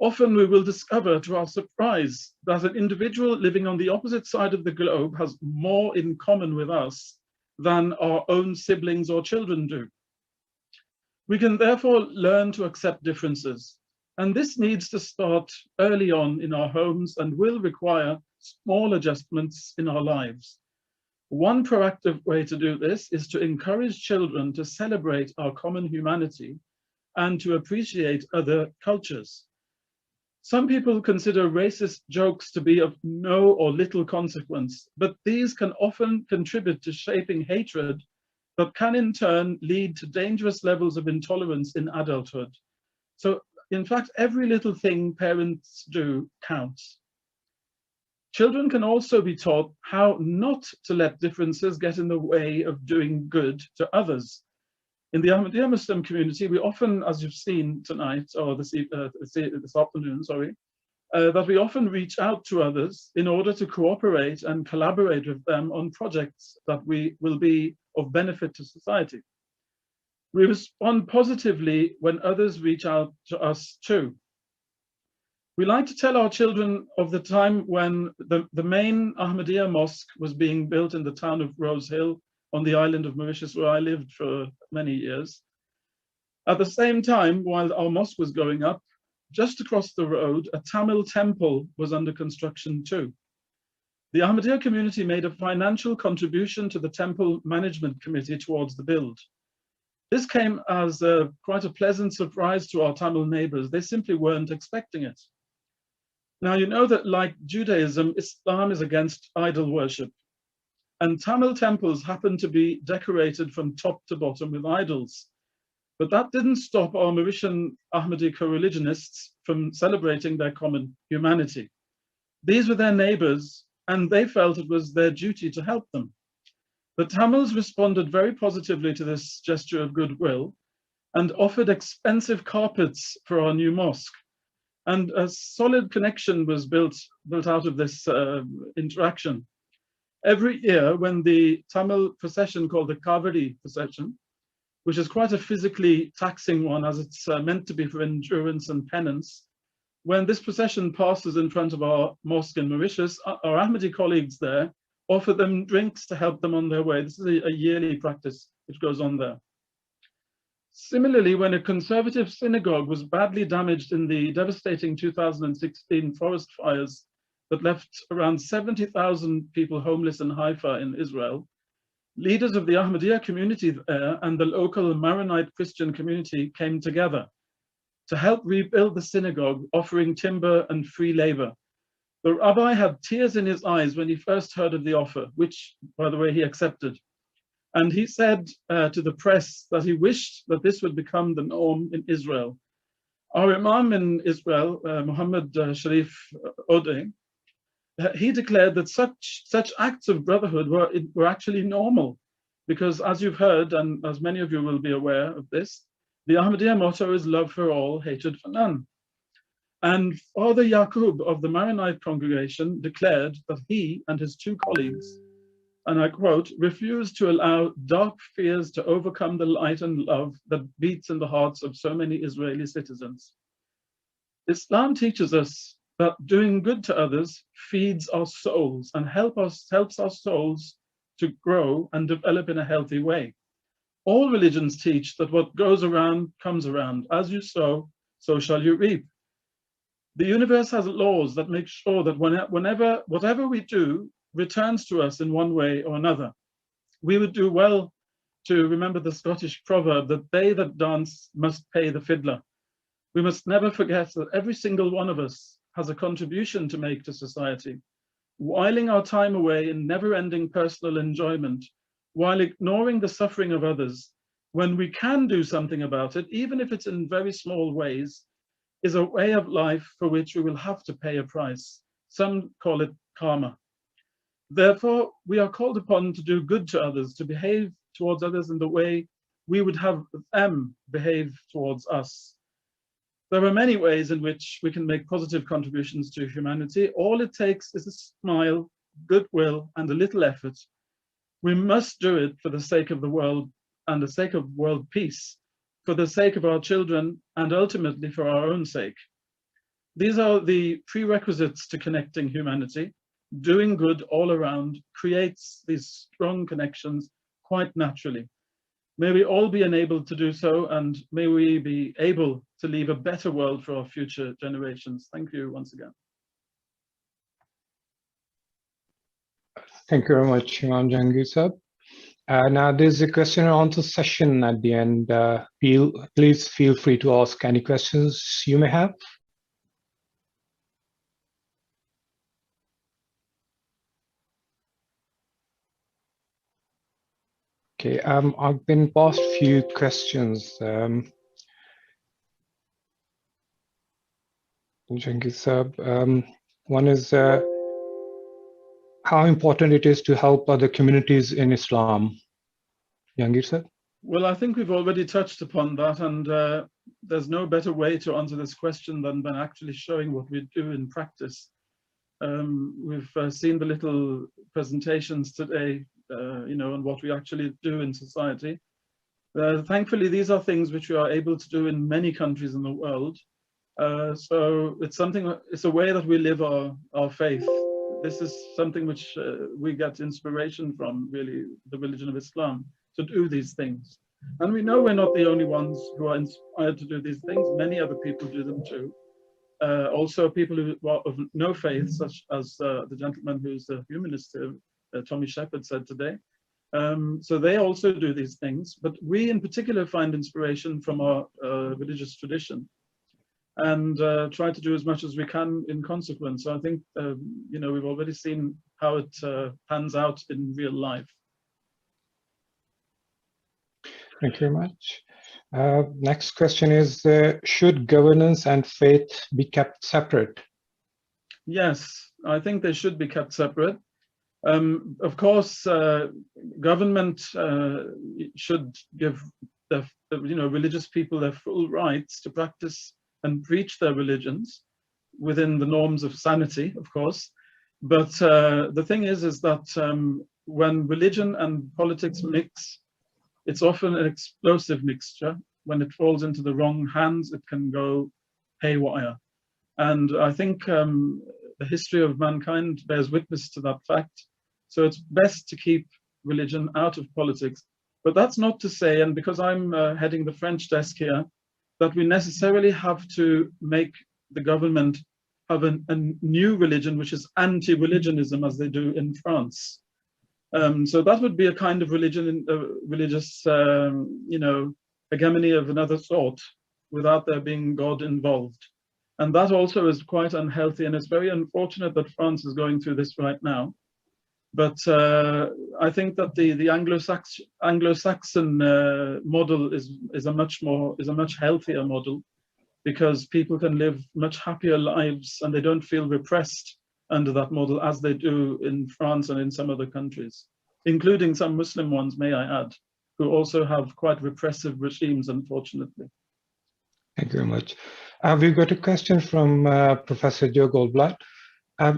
Often we will discover to our surprise that an individual living on the opposite side of the globe has more in common with us than our own siblings or children do. We can therefore learn to accept differences, and this needs to start early on in our homes and will require small adjustments in our lives. One proactive way to do this is to encourage children to celebrate our common humanity and to appreciate other cultures. Some people consider racist jokes to be of no or little consequence, but these can often contribute to shaping hatred that can in turn lead to dangerous levels of intolerance in adulthood. So, in fact, every little thing parents do counts. Children can also be taught how not to let differences get in the way of doing good to others. In the Ahmadiyya Muslim community, we often, as you've seen tonight, or this afternoon, that we often reach out to others in order to cooperate and collaborate with them on projects that will be of benefit to society. We respond positively when others reach out to us too. We like to tell our children of the time when the main Ahmadiyya mosque was being built in the town of Rose Hill on the island of Mauritius, where I lived for many years. At the same time, while our mosque was going up, just across the road, a Tamil temple was under construction too. The Ahmadiyya community made a financial contribution to the temple management committee towards the build. This came as quite a pleasant surprise to our Tamil neighbors. They simply weren't expecting it. Now, you know that like Judaism, Islam is against idol worship. And Tamil temples happen to be decorated from top to bottom with idols. But that didn't stop our Mauritian Ahmadi co-religionists from celebrating their common humanity. These were their neighbors, and they felt it was their duty to help them. The Tamils responded very positively to this gesture of goodwill and offered expensive carpets for our new mosque. And a solid connection was built out of this interaction. Every year, when the Tamil procession called the Kaveri procession, which is quite a physically taxing one as it's meant to be for endurance and penance, when this procession passes in front of our mosque in Mauritius, our Ahmadi colleagues there offer them drinks to help them on their way. This is a yearly practice which goes on there. Similarly, when a conservative synagogue was badly damaged in the devastating 2016 forest fires that left around 70,000 people homeless in Haifa in Israel, leaders of the Ahmadiyya community there and the local Maronite Christian community came together to help rebuild the synagogue, offering timber and free labor. The rabbi had tears in his eyes when he first heard of the offer, which, by the way, he accepted. And he said to the press that he wished that this would become the norm in Israel. Our Imam in Israel, Muhammad Sharif Odeh, he declared that such acts of brotherhood were actually normal, because as you've heard, and as many of you will be aware of this, the Ahmadiyya motto is love for all, hatred for none. And Father Yaqub of the Maronite congregation declared that he and his two colleagues, and I quote, refused to allow dark fears to overcome the light and love that beats in the hearts of so many Israeli citizens. Islam teaches us that doing good to others feeds our souls and helps our souls to grow and develop in a healthy way. All religions teach that what goes around comes around. As you sow, so shall you reap. The universe has laws that make sure that whatever we do returns to us in one way or another. We would do well to remember the Scottish proverb that they that dance must pay the fiddler. We must never forget that every single one of us has a contribution to make to society. Whiling our time away in never-ending personal enjoyment, while ignoring the suffering of others, when we can do something about it, even if it's in very small ways, is a way of life for which we will have to pay a price. Some call it karma. Therefore, we are called upon to do good to others, to behave towards others in the way we would have them behave towards us. There are many ways in which we can make positive contributions to humanity. All it takes is a smile, goodwill, and a little effort. We must do it for the sake of the world and the sake of world peace, for the sake of our children, and ultimately for our own sake. These are the prerequisites to connecting humanity. Doing good all around creates these strong connections quite naturally. May we all be enabled to do so, and may we be able to leave a better world for our future generations. Thank you once again. Thank you very much, Imam Jahangir Sahab. Now there's a question and answer session at the end. Please feel free to ask any questions you may have. Okay, I've been passed a few questions. Jahangir Sahab, one is how important it is to help other communities in Islam. Jahangir Sahab? Well, I think we've already touched upon that, and there's no better way to answer this question than by actually showing what we do in practice. We've seen the little presentations today, and what we actually do in society. Thankfully, these are things which we are able to do in many countries in the world. So it's a way that we live our faith. This is something which we get inspiration from, really, the religion of Islam, to do these things. And we know we're not the only ones who are inspired to do these things. Many other people do them too. Also people who are of no faith, such as the gentleman who's a humanist, Tommy Shepard, said today. So they also do these things, but we in particular find inspiration from our religious tradition. and try to do as much as we can in consequence. So I think, you know, we've already seen how it pans out in real life. Thank you very much. Next question is, should governance and faith be kept separate? Yes, I think they should be kept separate. Of course, government should give the you know, religious people their full rights to practice and preach their religions within the norms of sanity, of course. But the thing is that when religion and politics mix, it's often an explosive mixture. When it falls into the wrong hands, it can go haywire. And I think the history of mankind bears witness to that fact. So it's best to keep religion out of politics. But that's not to say, and because I'm heading the French desk here, that we necessarily have to make the government have a new religion, which is anti-religionism, as they do in France. So that would be a kind of religion, religious, you know, hegemony of another sort, without there being God involved. And that also is quite unhealthy, and it's very unfortunate that France is going through this right now. But I think that the Anglo-Saxon model is a much healthier model, because people can live much happier lives and they don't feel repressed under that model as they do in France and in some other countries, including some Muslim ones, may I add, who also have quite repressive regimes, unfortunately. Thank you very much. We've got a question from Professor Joe Goldblatt.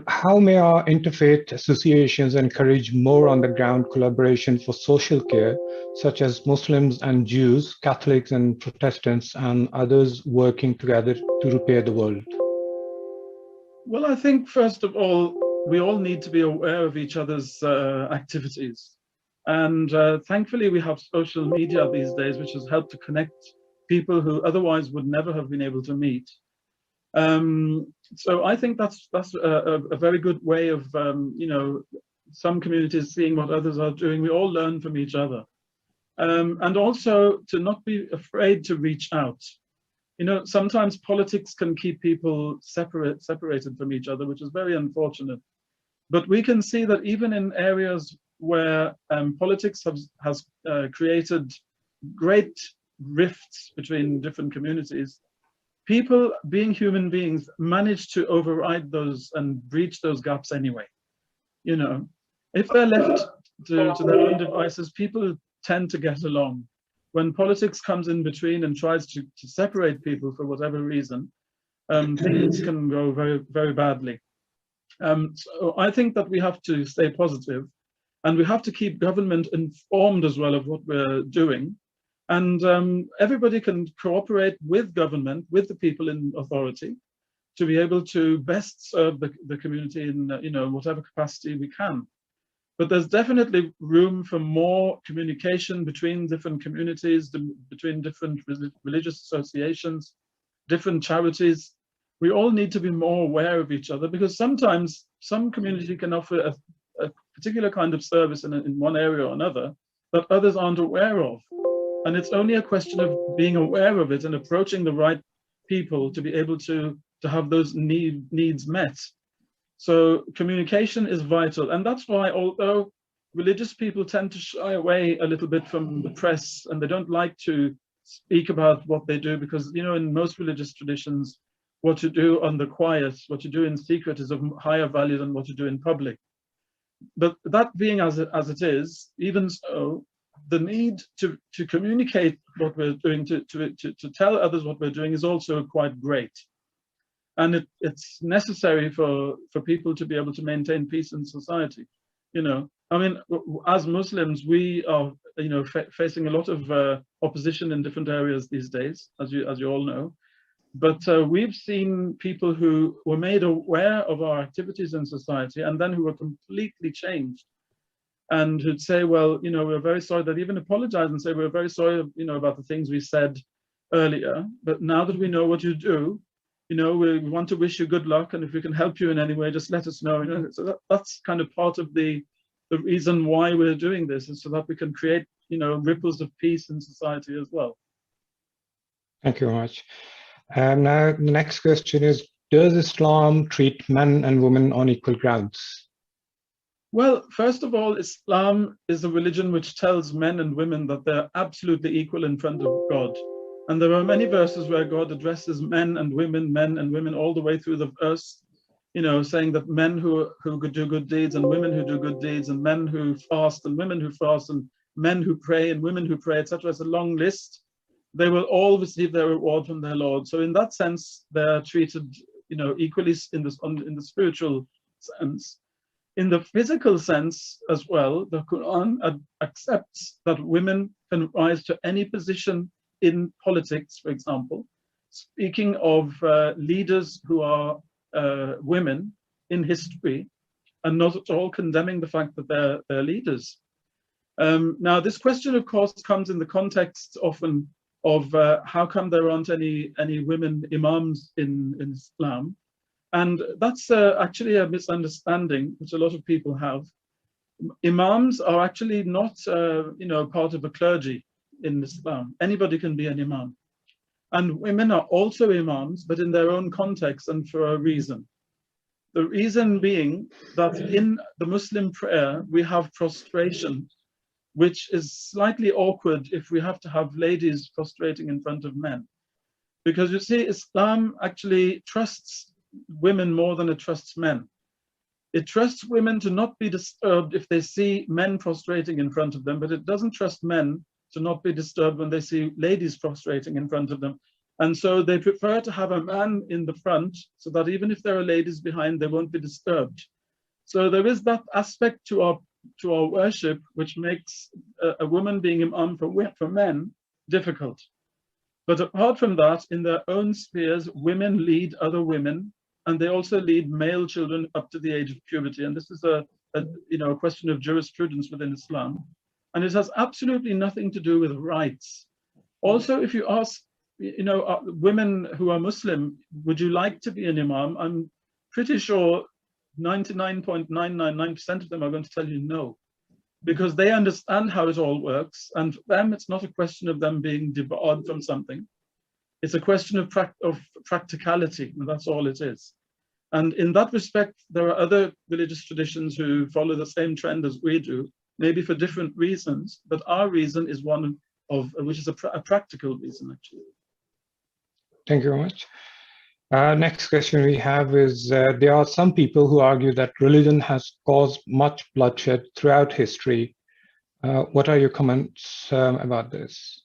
How may our interfaith associations encourage more on-the-ground collaboration for social care, such as Muslims and Jews, Catholics and Protestants, and others working together to repair the world? Well, I think, first of all, we all need to be aware of each other's activities. And thankfully, we have social media these days, which has helped to connect people who otherwise would never have been able to meet. So I think that's a very good way of, you know, some communities seeing what others are doing. We all learn from each other. And also to not be afraid to reach out. You know, sometimes politics can keep people separated from each other, which is very unfortunate. But we can see that even in areas where politics has created great rifts between different communities, people, being human beings, manage to override those and breach those gaps anyway. You know, if they're left to their own devices, people tend to get along. When politics comes in between and tries to separate people for whatever reason, things can go very, very badly. So I think that we have to stay positive, and we have to keep government informed as well of what we're doing. And everybody can cooperate with government, with the people in authority, to be able to best serve the community in, you know, whatever capacity we can. But there's definitely room for more communication between different communities, between different religious associations, different charities. We all need to be more aware of each other, because sometimes some community can offer a particular kind of service in one area or another that others aren't aware of. And it's only a question of being aware of it and approaching the right people to be able to have those needs met. So communication is vital. And that's why, although religious people tend to shy away a little bit from the press, and they don't like to speak about what they do, because, you know, in most religious traditions, what you do on the quiet, what you do in secret, is of higher value than what you do in public. But that being as it is, even so, the need to communicate what we're doing, to tell others what we're doing, is also quite great. And it's necessary for people to be able to maintain peace in society. You know, I mean, as Muslims, we are, you know, facing a lot of opposition in different areas these days, as you all know. But we've seen people who were made aware of our activities in society, and then who were completely changed, and who'd say, well, you know, we're very sorry, that even apologize and say, we're very sorry, you know, about the things we said earlier, but now that we know what you do, you know, we want to wish you good luck, and if we can help you in any way, just let us know. You know, so that's kind of part of the reason why we're doing this, is so that we can create, you know, ripples of peace in society as well. Thank you very much. And now the next question is, does Islam treat men and women on equal grounds? Well, first of all, Islam is a religion which tells men and women that they're absolutely equal in front of God. And there are many verses where God addresses men and women all the way through the verse, you know, saying that men who do good deeds and women who do good deeds, and men who fast and women who fast, and men who pray and women who pray, etc. It's a long list. They will all receive their reward from their Lord. So in that sense, they're treated, you know, equally in the spiritual sense. In the physical sense as well, the Quran accepts that women can rise to any position in politics, for example. Speaking of leaders who are women in history, and not at all condemning the fact that they're leaders. Now, this question, of course, comes in the context often of how come there aren't any women imams in Islam. And that's actually a misunderstanding which a lot of people have. Imams are actually not, you know, part of a clergy in Islam. Anybody can be an imam. And women are also imams, but in their own context and for a reason. The reason being that in the Muslim prayer, we have prostration, which is slightly awkward if we have to have ladies prostrating in front of men. Because you see, Islam actually trusts women more than it trusts men. It trusts women to not be disturbed if they see men prostrating in front of them, but it doesn't trust men to not be disturbed when they see ladies prostrating in front of them. And so they prefer to have a man in the front so that even if there are ladies behind, they won't be disturbed. So there is that aspect to our worship which makes a woman being imam for men difficult. But apart from that, in their own spheres, women lead other women, and they also lead male children up to the age of puberty. And this is a question of jurisprudence within Islam. And it has absolutely nothing to do with rights. Also, if you ask, you know, women who are Muslim, would you like to be an imam? I'm pretty sure 99.999% of them are going to tell you no, because they understand how it all works. And for them, it's not a question of them being debarred from something. It's a question of practicality, and that's all it is. And in that respect, there are other religious traditions who follow the same trend as we do, maybe for different reasons, but our reason is one of which is a practical reason, actually. Thank you very much. Next question we have is, there are some people who argue that religion has caused much bloodshed throughout history. What are your comments about this?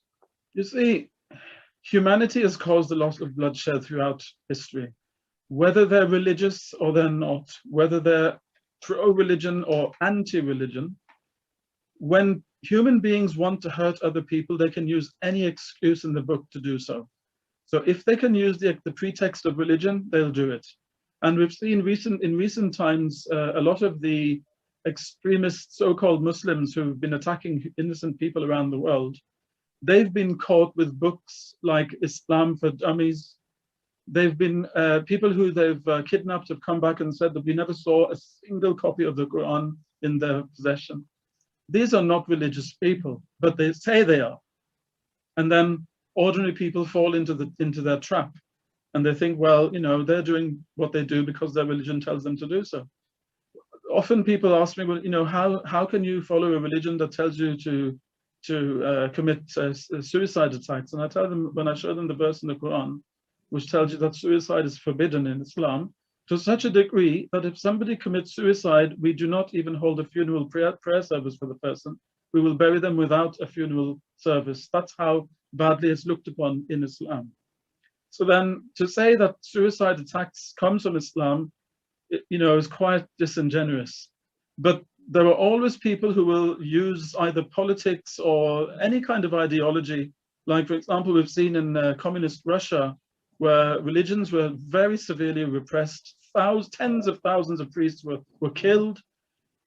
You see, humanity has caused a lot of bloodshed throughout history, whether they're religious or they're not, whether they're pro-religion or anti-religion. When human beings want to hurt other people, they can use any excuse in the book to do so. So if they can use the pretext of religion, they'll do it. And we've seen in recent times, a lot of the extremist so-called Muslims who've been attacking innocent people around the world, they've been caught with books like Islam for Dummies. They've been, people who they've kidnapped have come back and said that we never saw a single copy of the Quran in their possession. These are not religious people, but they say they are. And then ordinary people fall into their trap, and they think, well, you know, they're doing what they do because their religion tells them to do so. Often people ask me, well, you know, how can you follow a religion that tells you to commit suicide attacks? And I tell them, when I show them the verse in the Quran, which tells you that suicide is forbidden in Islam, to such a degree that if somebody commits suicide, we do not even hold a funeral prayer service for the person. We will bury them without a funeral service. That's how badly it's looked upon in Islam. So then to say that suicide attacks comes from Islam, you know, is quite disingenuous. But there are always people who will use either politics or any kind of ideology. Like, for example, we've seen in communist Russia, where religions were very severely repressed. Tens of thousands of priests were killed,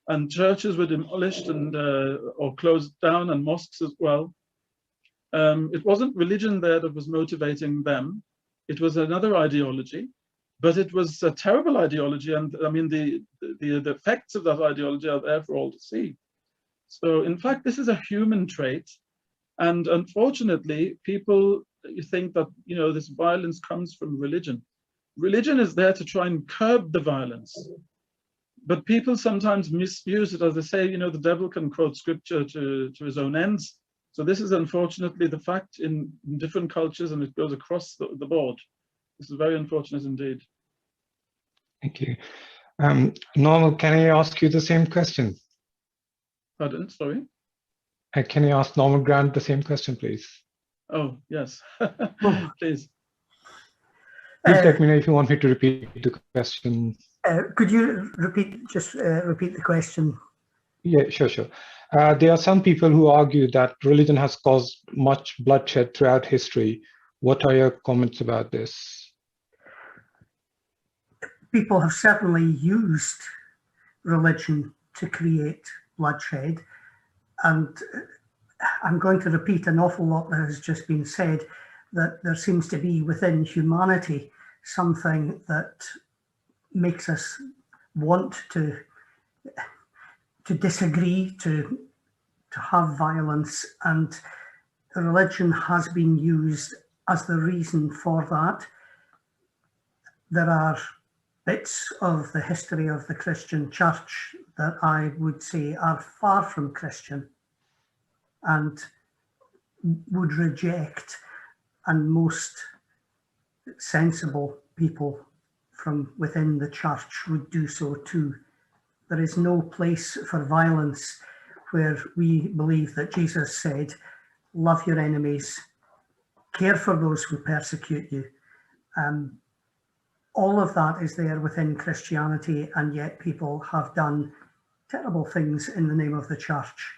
and churches were demolished and or closed down, and mosques as well. It wasn't religion there that was motivating them. It was another ideology, but it was a terrible ideology. And I mean, the effects of that ideology are there for all to see. So in fact, this is a human trait. And unfortunately, people you think that, you know, this violence comes from religion. Religion is there to try and curb the violence. But people sometimes misuse it, as they say, you know, the devil can quote scripture to his own ends. So this is unfortunately the fact in different cultures, and it goes across the board. This is very unfortunate indeed. Thank you. Normal, can I ask you the same question? Pardon, sorry? Can I ask Normal Grant the same question, please? Oh, yes, please. Please let me know if you want me to repeat the question. Could you repeat the question? Yeah, sure. There are some people who argue that religion has caused much bloodshed throughout history. What are your comments about this? People have certainly used religion to create bloodshed, and I'm going to repeat an awful lot that has just been said, that there seems to be within humanity something that makes us want to disagree, to have violence, and religion has been used as the reason for that. There are bits of the history of the Christian church that I would say are far from Christian and would reject, and most sensible people from within the church would do so too. There is no place for violence where we believe that Jesus said, love your enemies, care for those who persecute you. All of that is there within Christianity, and yet people have done terrible things in the name of the church,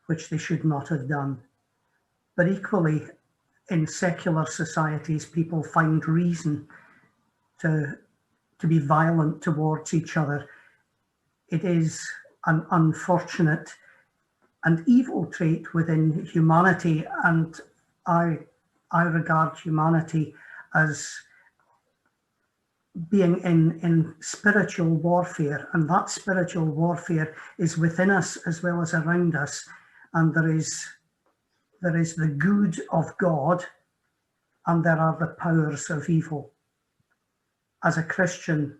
which they should not have done. But equally, in secular societies, people find reason to be violent towards each other. It is an unfortunate and evil trait within humanity, and I regard humanity as being in spiritual warfare, and that spiritual warfare is within us as well as around us, and there is the good of God and there are the powers of evil. As a Christian,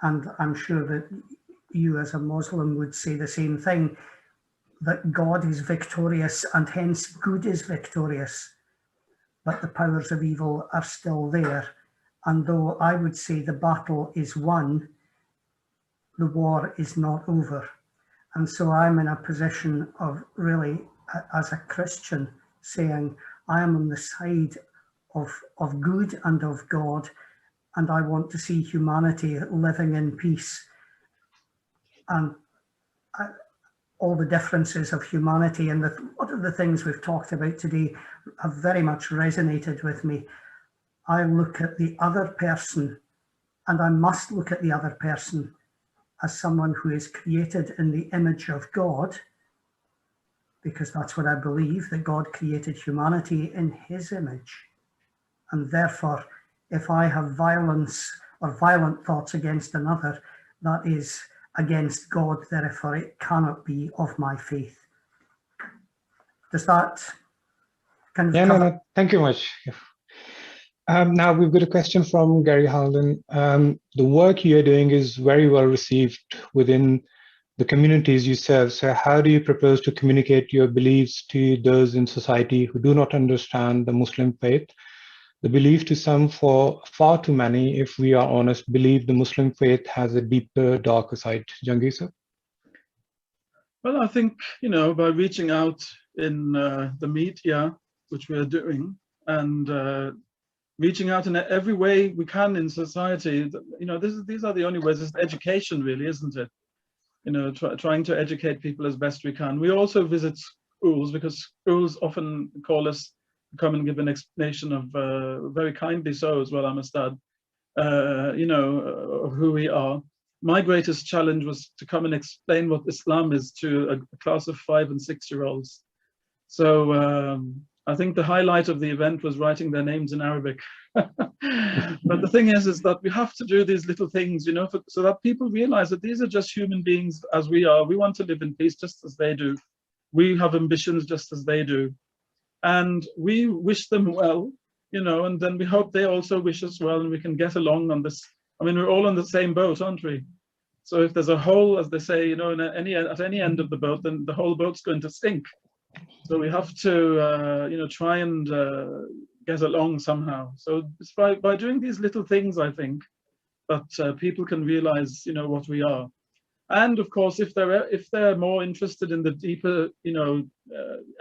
and I'm sure that you as a Muslim would say the same thing, that God is victorious and hence good is victorious, but the powers of evil are still there. And though I would say the battle is won, the war is not over. And so I'm in a position of really, as a Christian, saying I am on the side of good and of God, and I want to see humanity living in peace. And all the differences of humanity and a lot of the things we've talked about today have very much resonated with me. I look at the other person, and I must look at the other person as someone who is created in the image of God, because that's what I believe, that God created humanity in his image. And therefore, if I have violence or violent thoughts against another, that is against God, therefore it cannot be of my faith. Does that kind of cover? No, thank you much. Now we've got a question from Gary Haldon. The work you're doing is very well received within the communities you serve. So how do you propose to communicate your beliefs to those in society who do not understand the Muslim faith? The belief to some, for far too many, if we are honest, believe the Muslim faith has a deeper, darker side. Jangir sir? Well, I think, you know, by reaching out in the media, which we are doing, and reaching out in every way we can in society, you know, these are the only ways. It's education, really, isn't it? You know, trying to educate people as best we can. We also visit schools, because schools often call us to come and give an explanation of, very kindly so as well, I must add, you know, of who we are. My greatest challenge was to come and explain what Islam is to a class of 5- and 6-year-olds. So I think the highlight of the event was writing their names in Arabic. But the thing is that we have to do these little things, you know, so that people realize that these are just human beings as we are. We want to live in peace just as they do. We have ambitions just as they do. And we wish them well, you know, and then we hope they also wish us well and we can get along on this. I mean, we're all on the same boat, aren't we? So if there's a hole, as they say, you know, at any end of the boat, then the whole boat's going to sink. So we have to, you know, try and get along somehow. So it's by doing these little things, I think, that people can realize, you know, what we are. And of course, if they're more interested in the deeper, you know,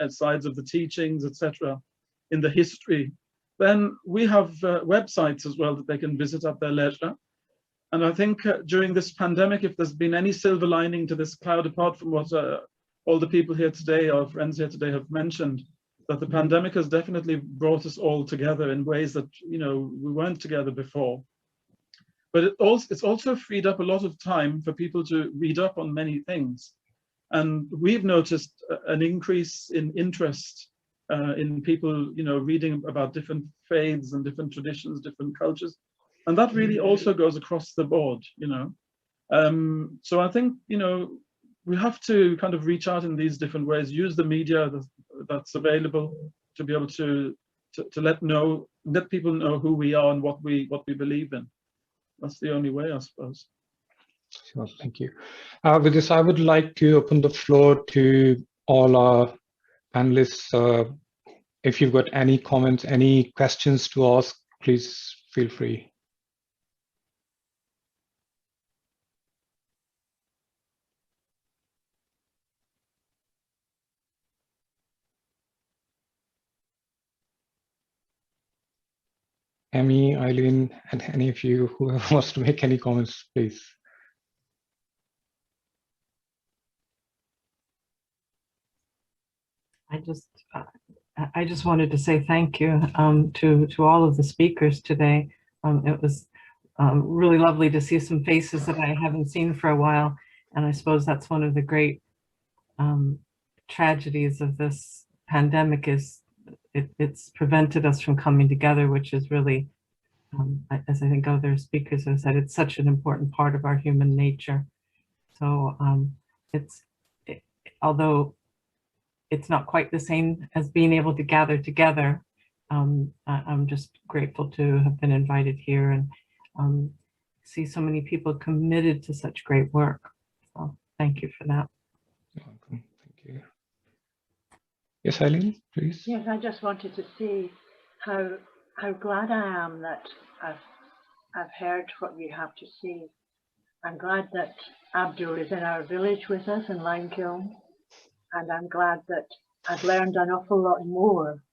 sides of the teachings, etc., in the history, then we have websites as well that they can visit at their leisure. And I think during this pandemic, if there's been any silver lining to this cloud, apart from what all the people here today, our friends here today, have mentioned, that the pandemic has definitely brought us all together in ways that, you know, we weren't together before. But it's also freed up a lot of time for people to read up on many things. And we've noticed an increase in interest in people, you know, reading about different faiths and different traditions, different cultures. And that really also goes across the board, you know. So I think, you know, we have to kind of reach out in these different ways, use the media that's available to be able to let people know who we are and what we believe in. That's the only way, I suppose. Sure, thank you. With this, I would like to open the floor to all our panelists. If you've got any comments, any questions to ask, please feel free. Emmy, Eileen, and any of you who wants to make any comments, please. I just wanted to say thank you to all of the speakers today. It was really lovely to see some faces that I haven't seen for a while, and I suppose that's one of the great tragedies of this pandemic is it's prevented us from coming together, which is really, as I think other speakers have said, it's such an important part of our human nature. So although it's not quite the same as being able to gather together, I'm just grateful to have been invited here and see so many people committed to such great work. So thank you for that. You're welcome. Thank you. Yes, Eileen, please. Yes, I just wanted to say how glad I am that I've heard what you have to say. I'm glad that Abdul is in our village with us in Limekiln, and I'm glad that I've learned an awful lot more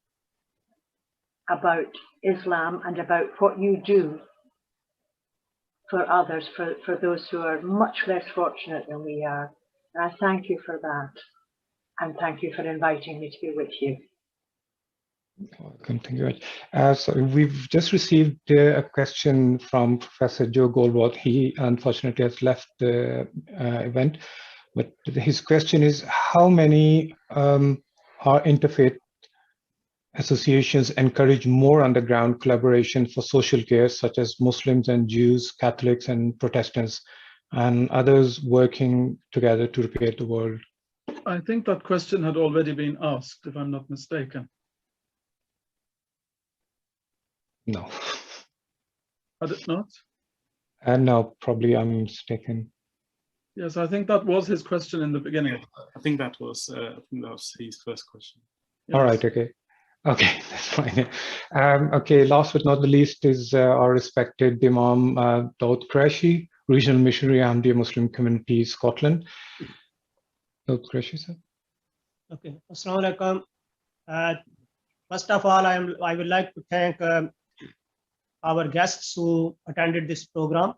about Islam and about what you do for others, for those who are much less fortunate than we are. And I thank you for that. And thank you for inviting me to be with you. Welcome, thank you very much. So we've just received a question from Professor Joe Goldwater. He unfortunately has left the event, but his question is, how many are interfaith associations encourage more underground collaboration for social care, such as Muslims and Jews, Catholics and Protestants, and others working together to repair the world? I think that question had already been asked, if I'm not mistaken. No. Had it not? No, probably I'm mistaken. Yes, I think that was his question in the beginning. I think that was his first question. Yes. All right, okay. Okay, that's fine. Okay, last but not the least is our respected Imam Daud Qureshi, Regional Missionary, Ahmadiyya Muslim Community, Scotland. Daud Qureshi, sir. Okay, Assalamu alaikum. First of all, I would like to thank our guests who attended this program,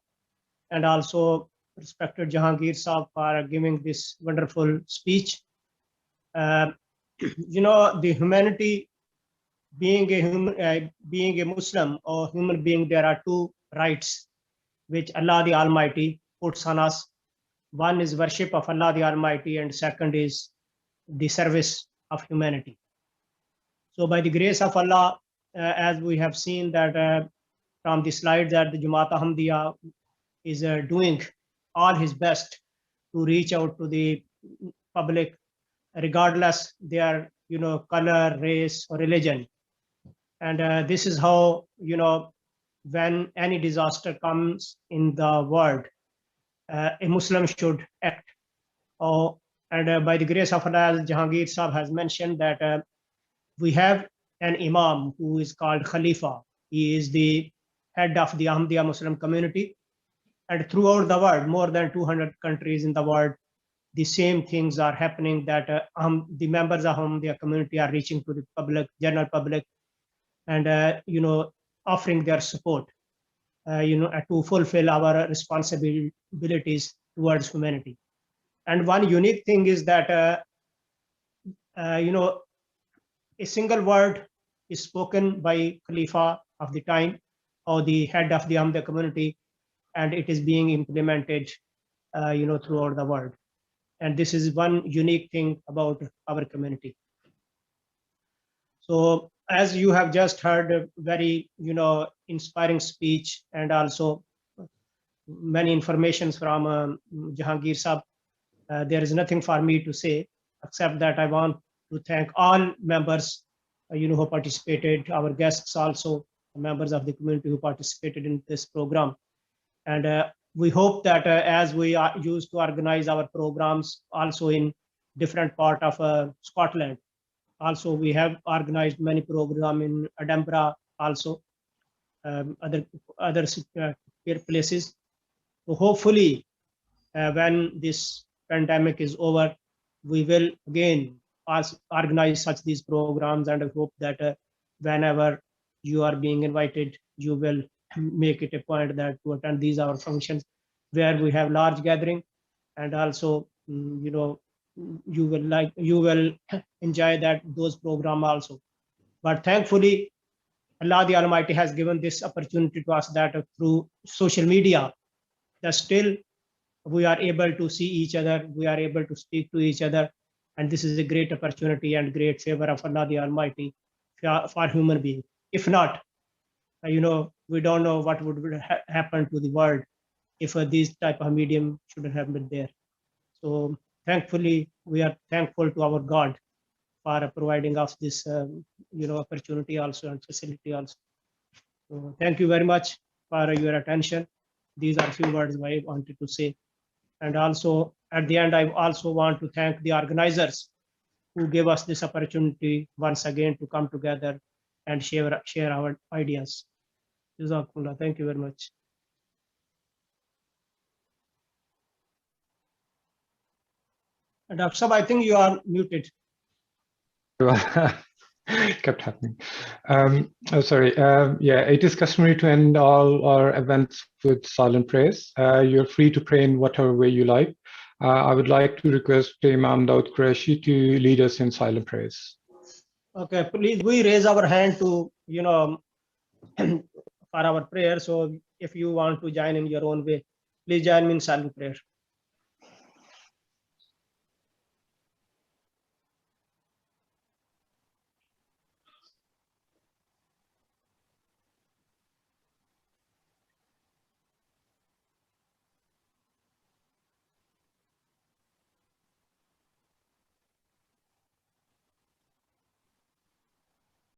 and also respected Jahangir Saab for giving this wonderful speech. You know, the humanity, being a Muslim or human being, there are two rights which Allah the Almighty puts on us. One is worship of Allah the Almighty, and second is the service of humanity. So by the grace of Allah, as we have seen that from the slide, that the Jamaat Ahmadiyya is doing all his best to reach out to the public, regardless their color, race or religion. And this is how, when any disaster comes in the world, a Muslim should act. And by the grace of Allah, as Jahangir Sahab has mentioned, that we have an Imam who is called Khalifa. He is the head of the Ahmadiyya Muslim community. And throughout the world, more than 200 countries in the world, the same things are happening, that the members of Ahmadiyya community are reaching to the public, general public, and offering their support, to fulfill our responsibilities towards humanity. And one unique thing is that a single word is spoken by Khalifa of the time, or the head of the Ahmadiyya community, and it is being implemented throughout the world. And this is one unique thing about our community. So as you have just heard a very inspiring speech, and also many informations from Jahangir Sahab, there is nothing for me to say except that I want to thank all members who participated, our guests also, members of the community who participated in this program. And we hope that as we are used to organize our programs also in different part of Scotland, also we have organized many programs in Edinburgh, also other places. So hopefully when this pandemic is over, we will again organize such these programs, and I hope that whenever you are being invited, you will make it a point that to attend these our functions where we have large gathering, and also you will enjoy those programs also. But thankfully, Allah the Almighty has given this opportunity to us, that through social media, that still we are able to see each other, we are able to speak to each other, and this is a great opportunity and great favor of Allah the Almighty for human being. If not, we don't know what would happen to the world if these type of medium shouldn't have been there. So thankfully, we are thankful to our God for providing us this opportunity also and facility also. So thank you very much for your attention. These are a few words I wanted to say. And also at the end, I also want to thank the organizers who gave us this opportunity once again to come together and share our ideas. Jazakumullah. Thank you very much. And Dr. Sahab, I think you are muted. Kept happening. Sorry. Yeah, it is customary to end all our events with silent prayers. You're free to pray in whatever way you like. I would like to request Imam Daud Qureshi to lead us in silent prayers. Okay, please, we raise our hand to, for our prayer. So if you want to join in your own way, please join me in silent prayer.